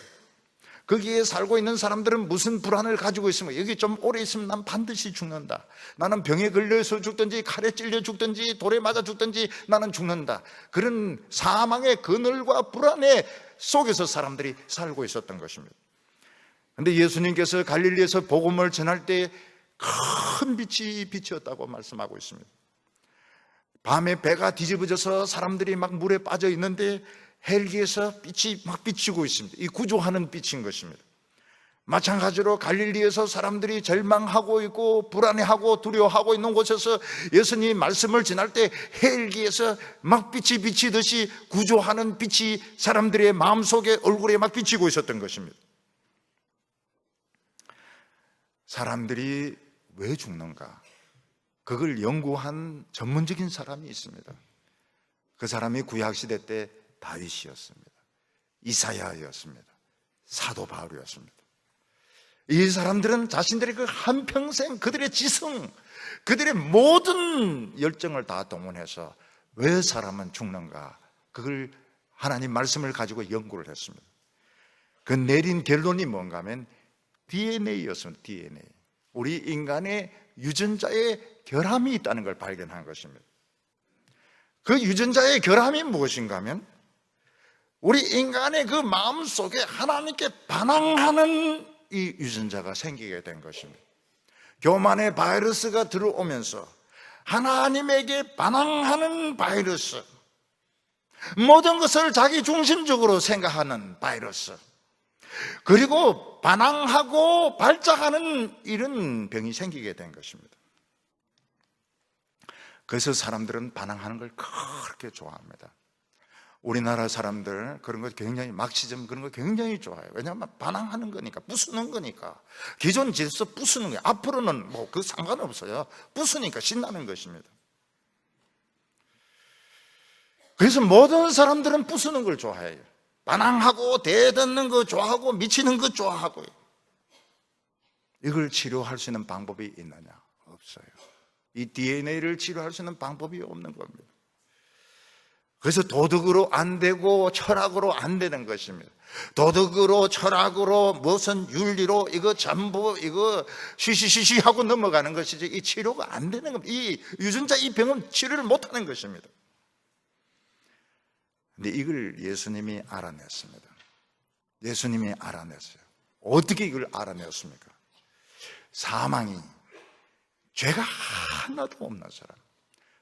거기에 살고 있는 사람들은 무슨 불안을 가지고 있으면 여기 좀 오래 있으면 난 반드시 죽는다. 나는 병에 걸려서 죽든지 칼에 찔려 죽든지 돌에 맞아 죽든지 나는 죽는다. 그런 사망의 그늘과 불안의 속에서 사람들이 살고 있었던 것입니다. 그런데 예수님께서 갈릴리에서 복음을 전할 때 큰 빛이 비치었다고 말씀하고 있습니다. 밤에 배가 뒤집어져서 사람들이 막 물에 빠져 있는데 헬기에서 빛이 막 비치고 있습니다. 이 구조하는 빛인 것입니다. 마찬가지로 갈릴리에서 사람들이 절망하고 있고 불안해하고 두려워하고 있는 곳에서 예수님이 말씀을 전할 때 헬기에서 막 빛이 비치듯이 구조하는 빛이 사람들의 마음속에 얼굴에 막 비치고 있었던 것입니다. 사람들이 왜 죽는가? 그걸 연구한 전문적인 사람이 있습니다. 그 사람이 구약시대 때 다윗이었습니다. 이사야였습니다. 사도 바울이었습니다. 이 사람들은 자신들의 그 한평생 그들의 지성, 그들의 모든 열정을 다 동원해서 왜 사람은 죽는가? 그걸 하나님 말씀을 가지고 연구를 했습니다. 그 내린 결론이 뭔가 하면 DNA였습니다. DNA. 우리 인간의 유전자에 결함이 있다는 걸 발견한 것입니다. 그 유전자의 결함이 무엇인가 하면 우리 인간의 그 마음속에 하나님께 반항하는 이 유전자가 생기게 된 것입니다. 교만의 바이러스가 들어오면서 하나님에게 반항하는 바이러스, 모든 것을 자기 중심적으로 생각하는 바이러스, 그리고 반항하고 발작하는 이런 병이 생기게 된 것입니다. 그래서 사람들은 반항하는 걸 그렇게 좋아합니다. 우리나라 사람들 그런 거 굉장히, 막시즘 그런 거 굉장히 좋아해요. 왜냐하면 반항하는 거니까, 부수는 거니까. 기존 질서 부수는 거예요. 앞으로는 뭐 그 상관없어요. 부수니까 신나는 것입니다. 그래서 모든 사람들은 부수는 걸 좋아해요. 반항하고 대듣는 거 좋아하고 미치는 거 좋아하고요. 이걸 치료할 수 있는 방법이 있느냐? 없어요. 이 DNA를 치료할 수 있는 방법이 없는 겁니다. 그래서 도덕으로 안 되고 철학으로 안 되는 것입니다. 도덕으로 철학으로 무슨 윤리로 이거 전부 이거 쉬쉬쉬쉬 하고 넘어가는 것이지 이 치료가 안 되는 겁니다. 이 유전자 이 병은 치료를 못하는 것입니다. 근데 이걸 예수님이 알아냈습니다. 예수님이 알아냈어요. 어떻게 이걸 알아냈습니까? 사망이, 죄가 하나도 없는 사람,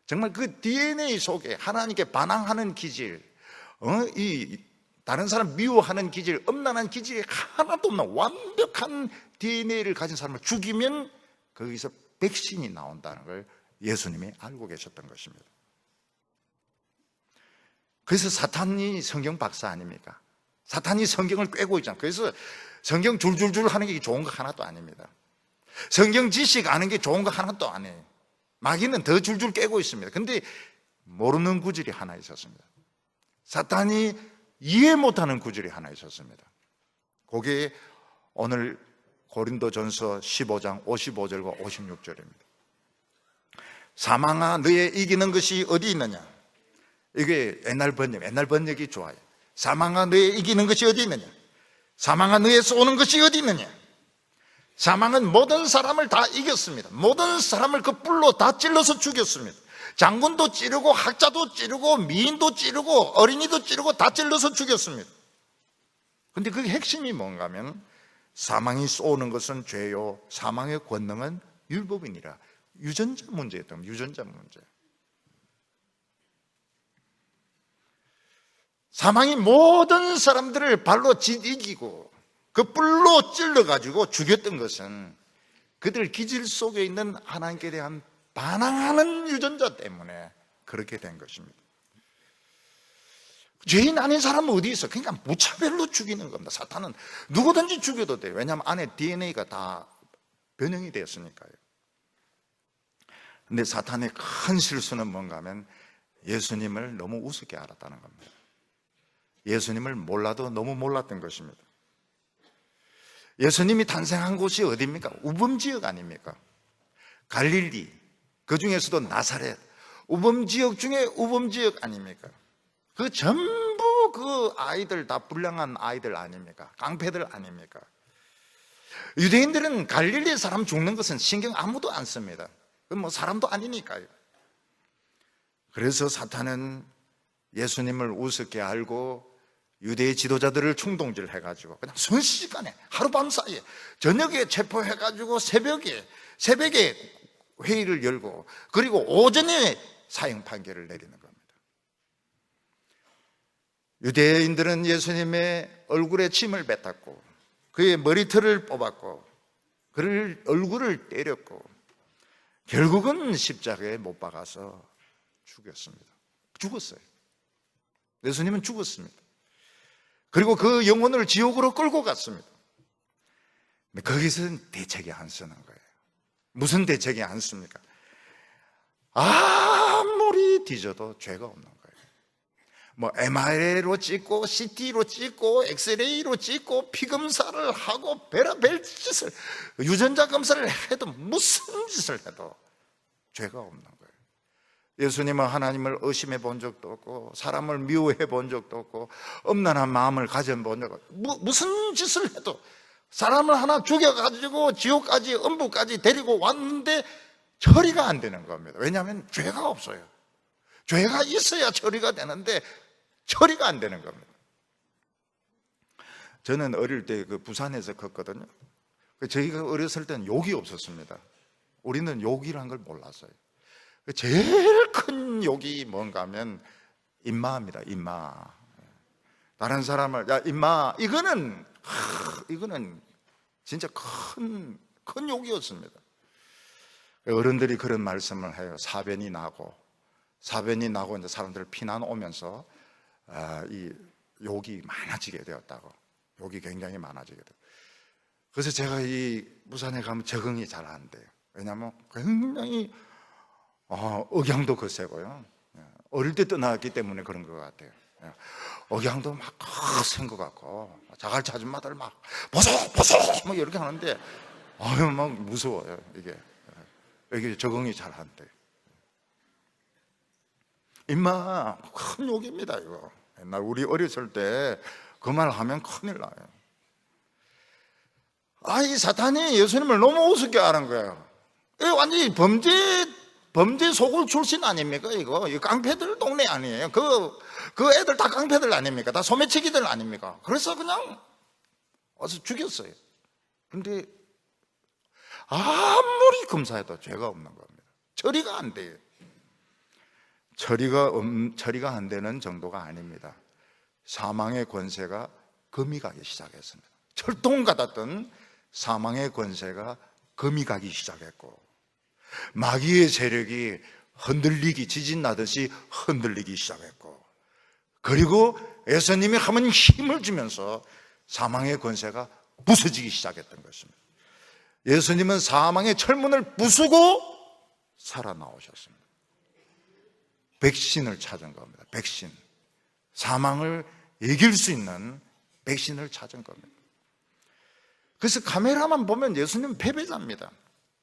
정말 그 DNA 속에 하나님께 반항하는 기질, 이 다른 사람 미워하는 기질, 엄란한 기질이 하나도 없는 완벽한 DNA를 가진 사람을 죽이면 거기서 백신이 나온다는 걸 예수님이 알고 계셨던 것입니다. 그래서 사탄이 성경 박사 아닙니까? 사탄이 성경을 꿰고 있잖아요. 그래서 성경 줄줄줄 하는 게 좋은 거 하나도 아닙니다. 성경 지식 아는 게 좋은 거 하나도 아니에요. 마귀는 더 줄줄 깨고 있습니다. 근데 모르는 구절이 하나 있었습니다. 사탄이 이해 못하는 구절이 하나 있었습니다. 그게 오늘 고린도전서 15장 55절과 56절입니다. 사망아 너의 이기는 것이 어디 있느냐? 이게 옛날 번역이 좋아요. 사망아 너의 이기는 것이 어디 있느냐? 사망아 너의 쏘는 것이 어디 있느냐? 사망은 모든 사람을 다 이겼습니다. 모든 사람을 그 뿔로 다 찔러서 죽였습니다. 장군도 찌르고 학자도 찌르고 미인도 찌르고 어린이도 찌르고 다 찔러서 죽였습니다. 그런데 그 핵심이 뭔가 하면 사망이 쏘는 것은 죄요 사망의 권능은 율법이니라. 유전자 문제였던 거예요. 유전자 문제. 사망이 모든 사람들을 발로 이기고 그 뿔로 찔러가지고 죽였던 것은 그들 기질 속에 있는 하나님께 대한 반항하는 유전자 때문에 그렇게 된 것입니다. 죄인 아닌 사람은 어디 있어? 그러니까 무차별로 죽이는 겁니다. 사탄은 누구든지 죽여도 돼요. 왜냐하면 안에 DNA가 다 변형이 되었으니까요. 근데 사탄의 큰 실수는 뭔가 하면 예수님을 너무 우습게 알았다는 겁니다. 예수님을 몰라도 너무 몰랐던 것입니다. 예수님이 탄생한 곳이 어디입니까? 우범지역 아닙니까? 갈릴리, 그 중에서도 나사렛, 우범지역 중에 우범지역 아닙니까? 그 전부 그 아이들 다 불량한 아이들 아닙니까? 깡패들 아닙니까? 유대인들은 갈릴리 사람 죽는 것은 신경 아무도 안 씁니다. 그건 뭐 사람도 아니니까요. 그래서 사탄은 예수님을 우습게 알고 유대의 지도자들을 충동질 해가지고 그냥 순식간에 하루밤 사이에 저녁에 체포해가지고 새벽에 회의를 열고 그리고 오전에 사형 판결을 내리는 겁니다. 유대인들은 예수님의 얼굴에 침을 뱉었고 그의 머리털을 뽑았고 그를 얼굴을 때렸고 결국은 십자가에 못 박아서 죽었어요. 예수님은 죽었습니다. 그리고 그 영혼을 지옥으로 끌고 갔습니다. 근데 거기서는 대책이 안 쓰는 거예요. 무슨 대책이 안 씁니까? 아무리 뒤져도 죄가 없는 거예요. 뭐 MRI로 찍고 CT로 찍고 엑스레이로 찍고 피검사를 하고 별의별 짓을 유전자 검사를 해도 무슨 짓을 해도 죄가 없는 거예요. 예수님은 하나님을 의심해 본 적도 없고 사람을 미워해 본 적도 없고 엄란한 마음을 가져본 적도 없고 무슨 짓을 해도 사람을 하나 죽여가지고 지옥까지 음부까지 데리고 왔는데 처리가 안 되는 겁니다. 왜냐하면 죄가 없어요. 죄가 있어야 처리가 되는데 처리가 안 되는 겁니다. 저는 어릴 때 그 부산에서 컸거든요. 저희가 어렸을 때는 욕이 없었습니다. 우리는 욕이란 걸 몰랐어요. 제일 큰 욕이 뭔가 하면 임마입니다. 임마. 다른 사람을 야 임마 이거는 진짜 큰 욕이었습니다. 어른들이 그런 말씀을 해요. 사변이 나고 이제 사람들 피난 오면서 이 욕이 많아지게 되었다고. 욕이 굉장히 많아지게 돼요. 그래서 제가 이 부산에 가면 적응이 잘 안 돼요. 왜냐하면 굉장히 억양도 거세고요. 어릴 때 떠나왔기 때문에 그런 것 같아요. 억양도 막 거센 것 같고 자갈치 아줌마들 막 보소 뭐 이렇게 하는데 막 무서워요. 이게 적응이 잘 안 돼요. 임마 큰 욕입니다 이거. 옛날 우리 어렸을 때 그 말 하면 큰일 나요. 이 사탄이 예수님을 너무 우습게 하는 거예요. 이거 완전히 범죄 소굴 출신 아닙니까 이거? 이 깡패들 동네 아니에요? 그 애들 다 깡패들 아닙니까? 다 소매치기들 아닙니까? 그래서 그냥 와서 죽였어요. 근데 아무리 검사해도 죄가 없는 겁니다. 처리가 안 돼요. 처리가 안 되는 정도가 아닙니다. 사망의 권세가 금이 가기 시작했습니다. 철통 같았던 사망의 권세가 금이 가기 시작했고 마귀의 세력이 지진 나듯이 흔들리기 시작했고 그리고 예수님이 한번 힘을 주면서 사망의 권세가 부서지기 시작했던 것입니다. 예수님은 사망의 철문을 부수고 살아나오셨습니다. 백신을 찾은 겁니다. 백신. 사망을 이길 수 있는 백신을 찾은 겁니다. 그래서 카메라만 보면 예수님 패배자입니다.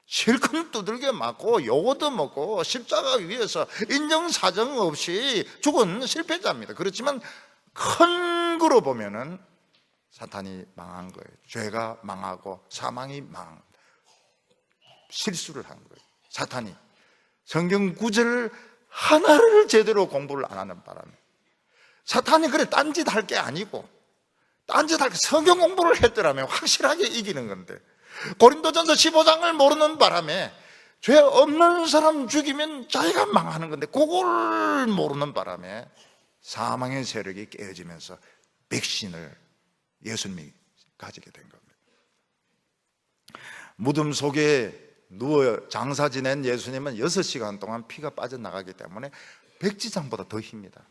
실컷 두들겨 맞고 요거도 먹고 십자가 위에서 인정사정 없이 죽은 실패자입니다. 그렇지만 큰 거로 보면은 사탄이 망한 거예요. 죄가 망하고 사망이 망한 거예요. 실수를 한 거예요. 사탄이 성경 구절 하나를 제대로 공부를 안 하는 바람에 사탄이 그래 딴짓 할 게 아니고 성경 공부를 했더라면 확실하게 이기는 건데 고린도전서 15장을 모르는 바람에 죄 없는 사람 죽이면 자기가 망하는 건데 그걸 모르는 바람에 사망의 세력이 깨어지면서 백신을 예수님이 가지게 된 겁니다. 무덤 속에 누워 장사 지낸 예수님은 6시간 동안 피가 빠져나가기 때문에 백지장보다 더 힙니다.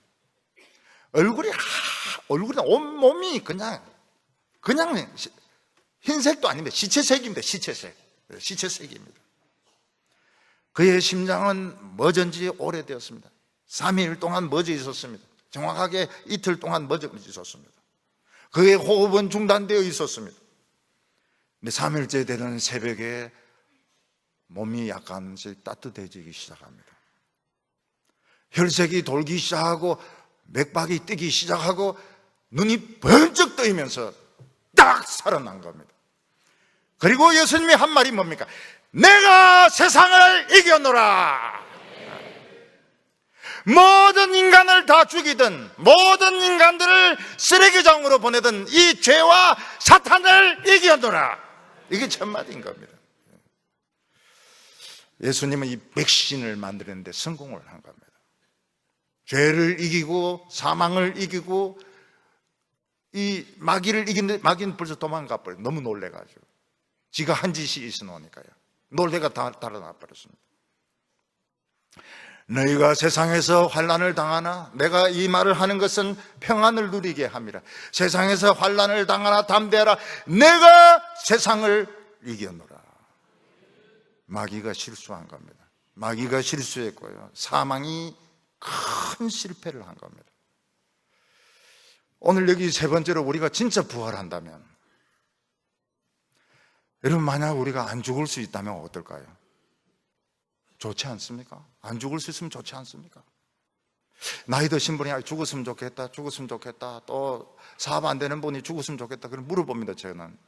얼굴이 온몸이 그냥 흰색도 아닙니다. 시체색입니다. 시체색입니다. 그의 심장은 멎은 지 오래되었습니다. 3일 동안 멎어 있었습니다. 정확하게 이틀 동안 멎어 있었습니다. 그의 호흡은 중단되어 있었습니다. 근데 3일째 되는 새벽에 몸이 약간씩 따뜻해지기 시작합니다. 혈색이 돌기 시작하고 맥박이 뛰기 시작하고 눈이 번쩍 뜨이면서 딱 살아난 겁니다. 그리고 예수님이 한 말이 뭡니까? 내가 세상을 이겨노라. 모든 인간을 다 죽이든 모든 인간들을 쓰레기장으로 보내든 이 죄와 사탄을 이겨노라. 이게 첫마디인 겁니다. 예수님은 이 백신을 만드는데 성공을 한 겁니다. 죄를 이기고 사망을 이기고 이 마귀를 이기는데 마귀는 벌써 도망가 버려요. 너무 놀래가지고 지가 한 짓이 있어놓으니까요. 놀래가 달아나 버렸습니다. 너희가 세상에서 환난을 당하나 내가 이 말을 하는 것은 평안을 누리게 함이라. 세상에서 환난을 당하나 담대하라. 내가 세상을 이겨노라. 마귀가 실수한 겁니다. 마귀가 실수했고요. 사망이 큰 실패를 한 겁니다. 오늘 여기 세 번째로 우리가 진짜 부활한다면, 여러분 만약 우리가 안 죽을 수 있다면 어떨까요? 좋지 않습니까? 안 죽을 수 있으면 좋지 않습니까? 나이 드신 분이 죽었으면 좋겠다, 또 사업 안 되는 분이 죽었으면 좋겠다, 그럼 물어봅니다. 저는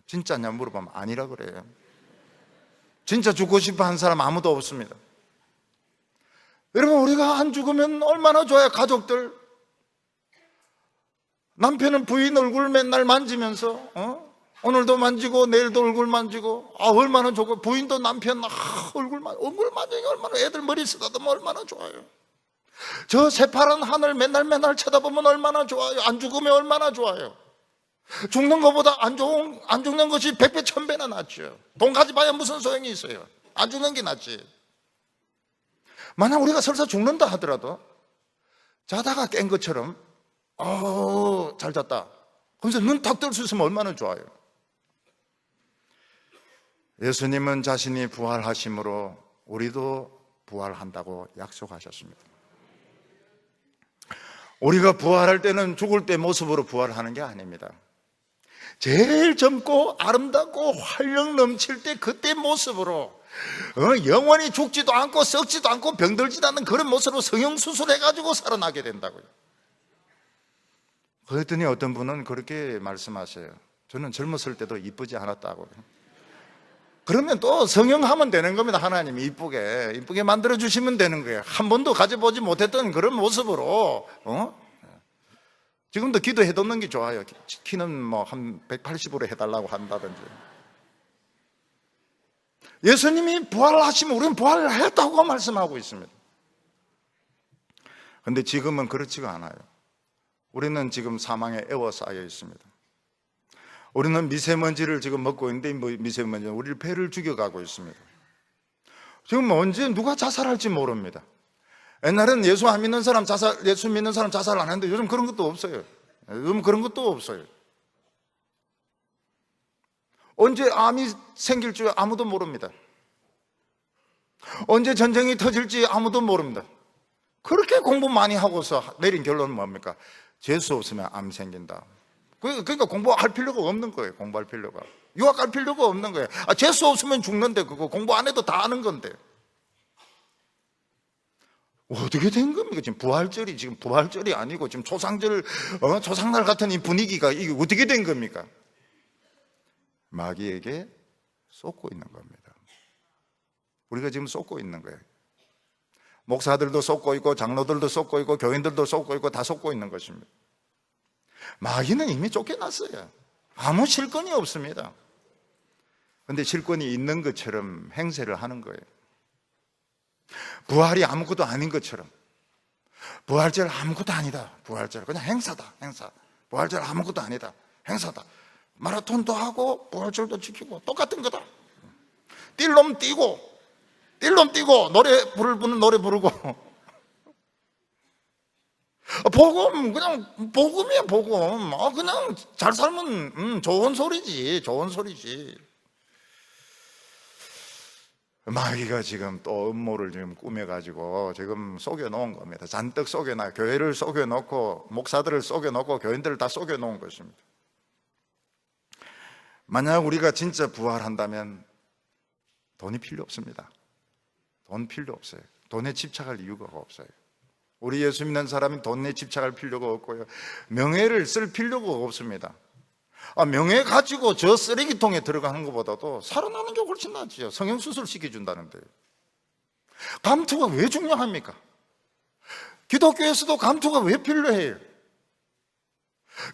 진짜냐 물어보면 아니라 그래요. 진짜 죽고 싶어 하는 사람 아무도 없습니다. 여러분 우리가 안 죽으면 얼마나 좋아요. 가족들, 남편은 부인 얼굴 맨날 만지면서 오늘도 만지고 내일도 얼굴 만지고 얼마나 좋고, 부인도 남편 얼굴 만지고 얼마나, 애들 머리 쓰다듬으면 얼마나 좋아요. 저 새파란 하늘 맨날 쳐다보면 얼마나 좋아요. 안 죽으면 얼마나 좋아요. 죽는 것보다 안 죽는 것이 100배 1000배나 낫죠. 돈 가지봐야 무슨 소용이 있어요. 안 죽는 게 낫지. 만약 우리가 설사 죽는다 하더라도 자다가 깬 것처럼 잘 잤다. 그래서 눈 탁 뜰 수 있으면 얼마나 좋아요. 예수님은 자신이 부활하심으로 우리도 부활한다고 약속하셨습니다. 우리가 부활할 때는 죽을 때 모습으로 부활하는 게 아닙니다. 제일 젊고 아름답고 활력 넘칠 때 그때 모습으로 영원히 죽지도 않고 썩지도 않고 병들지도 않는 그런 모습으로 성형수술해가지고 살아나게 된다고요. 그랬더니 어떤 분은 그렇게 말씀하세요. 저는 젊었을 때도 이쁘지 않았다고요. 그러면 또 성형하면 되는 겁니다. 하나님이 이쁘게 만들어주시면 되는 거예요. 한 번도 가져보지 못했던 그런 모습으로 지금도 기도해놓는 게 좋아요. 키는 뭐 한 180으로 해달라고 한다든지. 예수님이 부활하시면 우리는 부활을 했다고 말씀하고 있습니다. 그런데 지금은 그렇지가 않아요. 우리는 지금 사망에 에워싸여 있습니다. 우리는 미세먼지를 지금 먹고 있는데 미세먼지는 우리 폐를 죽여가고 있습니다. 지금 언제 누가 자살할지 모릅니다. 옛날에는 예수 안 믿는 사람 예수 믿는 사람 자살 안 했는데 요즘 그런 것도 없어요. 요즘 그런 것도 없어요. 언제 암이 생길 줄 아무도 모릅니다. 언제 전쟁이 터질지 아무도 모릅니다. 그렇게 공부 많이 하고서 내린 결론은 뭡니까? 재수 없으면 암 생긴다. 그러니까 공부할 필요가 없는 거예요. 공부할 필요가. 유학할 필요가 없는 거예요. 재수 없으면 죽는데 그거 공부 안 해도 다 아는 건데. 어떻게 된 겁니까? 지금 부활절이 아니고 지금 초상날 같은 이 분위기가 이게 어떻게 된 겁니까? 마귀에게 쏟고 있는 겁니다. 우리가 지금 쏟고 있는 거예요. 목사들도 쏟고 있고 장로들도 쏟고 있고 교인들도 쏟고 있고 다 쏟고 있는 것입니다. 마귀는 이미 쫓겨났어요. 아무 실권이 없습니다. 그런데 실권이 있는 것처럼 행세를 하는 거예요. 부활이 아무것도 아닌 것처럼. 부활절 아무것도 아니다. 부활절 그냥 행사다. 부활절 아무것도 아니다. 행사다. 마라톤도 하고 부활절도 지키고 똑같은 거다. 띨놈 뛰고 노래 부르는 노래 부르고 복음 그냥 복음이야 복음. 그냥 잘 살면 좋은 소리지. 마귀가 지금 또 음모를 지금 꾸며가지고 지금 속여놓은 겁니다. 잔뜩 속여놔요. 교회를 속여놓고 목사들을 속여놓고 교인들을 다 속여놓은 것입니다. 만약 우리가 진짜 부활한다면 돈이 필요 없습니다. 돈 필요 없어요. 돈에 집착할 이유가 없어요. 우리 예수 믿는 사람이 돈에 집착할 필요가 없고요. 명예를 쓸 필요가 없습니다. 명예 가지고 저 쓰레기통에 들어가는 것보다도 살아나는 게 훨씬 낫지요. 성형수술 시켜준다는데. 감투가 왜 중요합니까? 기독교에서도 감투가 왜 필요해요?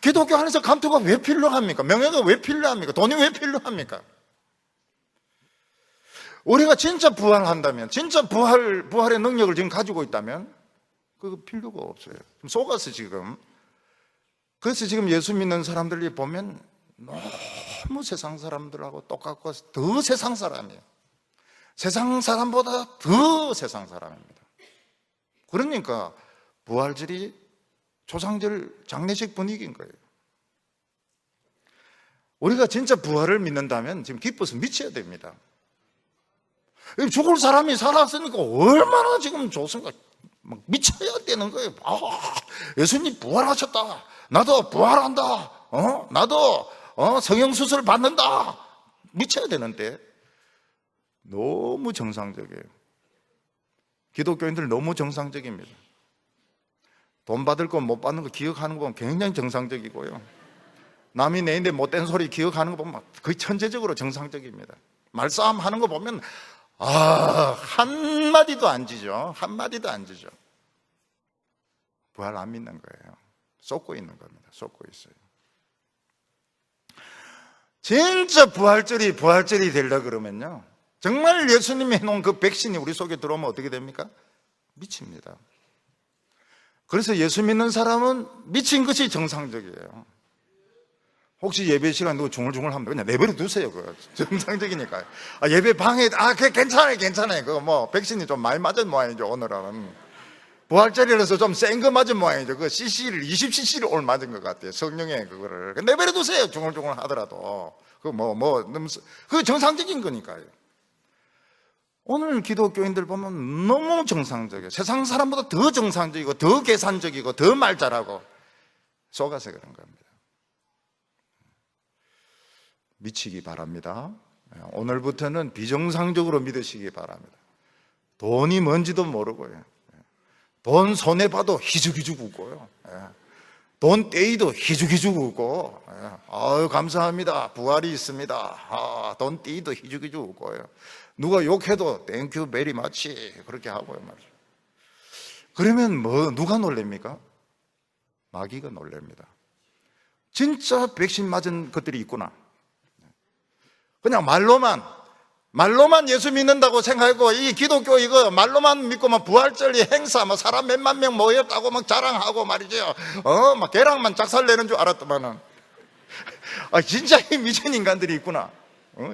기독교 안에서 감투가 왜 필요합니까? 명예가 왜 필요합니까? 돈이 왜 필요합니까? 우리가 진짜 부활한다면, 진짜 부활의 능력을 지금 가지고 있다면 그거 필요가 없어요. 좀 속아서 지금. 그래서 지금 예수 믿는 사람들이 보면 너무 세상 사람들하고 똑같고 더 세상 사람이에요. 세상 사람보다 더 세상 사람입니다. 그러니까 부활절이 초상절 장례식 분위기인 거예요. 우리가 진짜 부활을 믿는다면 지금 기뻐서 미쳐야 됩니다. 죽을 사람이 살았으니까 얼마나 지금 좋습니까? 막 미쳐야 되는 거예요. 예수님 부활하셨다. 나도 부활한다. 나도 성형수술 받는다. 미쳐야 되는데 너무 정상적이에요. 기독교인들 너무 정상적입니다. 돈 받을 거 못 받는 거 기억하는 거 보면 굉장히 정상적이고요. 남이 내인데 못된 소리 기억하는 거 보면 거의 천재적으로 정상적입니다. 말싸움 하는 거 보면 한마디도 안 지죠. 한마디도 안 지죠. 부활 안 믿는 거예요. 쏟고 있는 겁니다. 쏟고 있어요. 진짜 부활절이 되려고 그러면요, 정말 예수님이 해놓은 그 백신이 우리 속에 들어오면 어떻게 됩니까? 미칩니다. 그래서 예수 믿는 사람은 미친 것이 정상적이에요. 혹시 예배 시간 누구 중얼중얼 하면 그냥 내버려 두세요. 그거 정상적이니까요. 예배 방해, 그게 괜찮아요. 그거 뭐, 백신이 좀 많이 맞은 모양이죠, 오늘은. 부활절이라서 좀 센 거 맞은 모양이죠. 그 CC를, 20cc를 오늘 맞은 것 같아요. 성령의 그거를. 내버려 두세요. 중얼중얼 하더라도. 그거 정상적인 거니까요. 오늘 기독교인들 보면 너무 정상적이에요. 세상 사람보다 더 정상적이고, 더 계산적이고, 더 말 잘하고, 속아서 그런 겁니다. 미치기 바랍니다. 오늘부터는 비정상적으로 믿으시기 바랍니다. 돈이 뭔지도 모르고요. 돈 손해봐도 희죽희죽 웃고요. 돈 떼이도 희죽희죽 웃고, 아유, 감사합니다. 부활이 있습니다. 돈 떼이도 희죽희죽 웃고요. 누가 욕해도 땡큐 베리 마치 그렇게 하고요. 말이죠. 그러면 누가 놀랍니까? 마귀가 놀랍니다. 진짜 백신 맞은 것들이 있구나. 그냥 말로만 예수 믿는다고 생각하고, 이 기독교 이거 말로만 믿고만 부활절이 행사, 사람 몇만 명 모였다고 막 자랑하고 말이죠. 막 계란만 작살내는 줄 알았더만은. 진짜 이 미친 인간들이 있구나.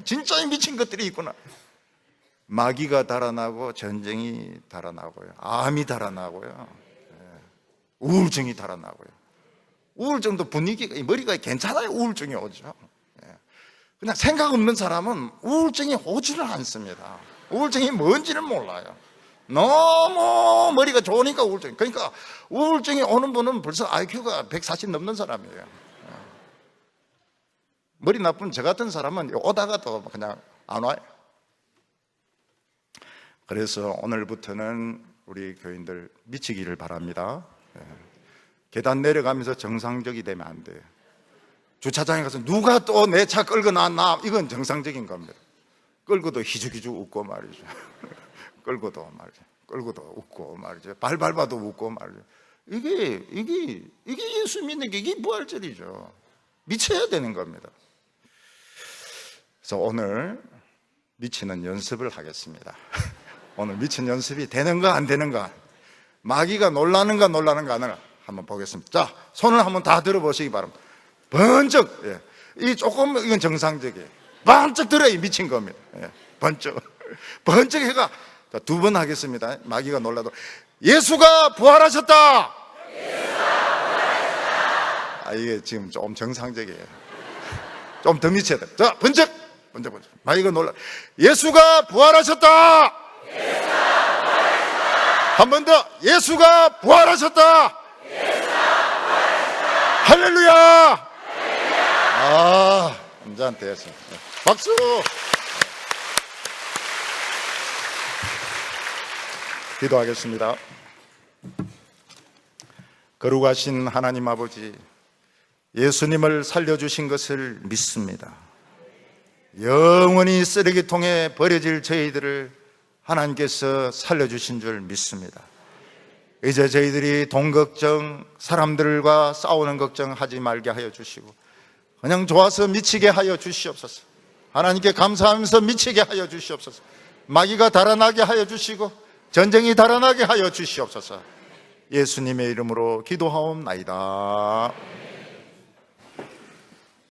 진짜 이 미친 것들이 있구나. 마귀가 달아나고, 전쟁이 달아나고요. 암이 달아나고요. 우울증이 달아나고요. 우울증도 분위기가, 머리가 괜찮아요. 우울증이 오죠. 그냥 생각 없는 사람은 우울증이 오지를 않습니다. 우울증이 뭔지를 몰라요. 너무 머리가 좋으니까 우울증. 그러니까 우울증이 오는 분은 벌써 IQ가 140 넘는 사람이에요. 머리 나쁜 저 같은 사람은 오다가 또 그냥 안 와요. 그래서 오늘부터는 우리 교인들 미치기를 바랍니다. 계단 내려가면서 정상적이 되면 안 돼요. 주차장에 가서 누가 또 내 차 끌고 나왔나, 이건 정상적인 겁니다. 끌고도 희죽희죽 웃고 말이죠. 끌고도 웃고 말이죠. 발 밟아도 웃고 말이죠. 이게 예수 믿는 게, 이게 부활절이죠. 미쳐야 되는 겁니다. 그래서 오늘 미치는 연습을 하겠습니다. 오늘 미친 연습이 되는가 안 되는가, 마귀가 놀라는가는 한번 보겠습니다. 자, 손을 한번 다 들어보시기 바랍니다. 번쩍, 이 조금, 이건 정상적이에요. 번쩍 들어야 미친 겁니다. 번쩍 해가, 두 번 하겠습니다. 마귀가 놀라도. 예수가 부활하셨다. 이게 지금 좀 정상적이에요. 좀 더 미쳐야 돼. 자, 번쩍. 마귀가 놀라. 예수가 부활하셨다. 한 번 더. 예수가 부활하셨다. 할렐루야. 이제 됐어. 박수. 기도하겠습니다. 거룩하신 하나님 아버지, 예수님을 살려주신 것을 믿습니다. 영원히 쓰레기통에 버려질 저희들을 하나님께서 살려주신 줄 믿습니다. 이제 저희들이 돈 걱정, 사람들과 싸우는 걱정 하지 말게 하여 주시고, 그냥 좋아서 미치게 하여 주시옵소서. 하나님께 감사하면서 미치게 하여 주시옵소서. 마귀가 달아나게 하여 주시고, 전쟁이 달아나게 하여 주시옵소서. 예수님의 이름으로 기도하옵나이다.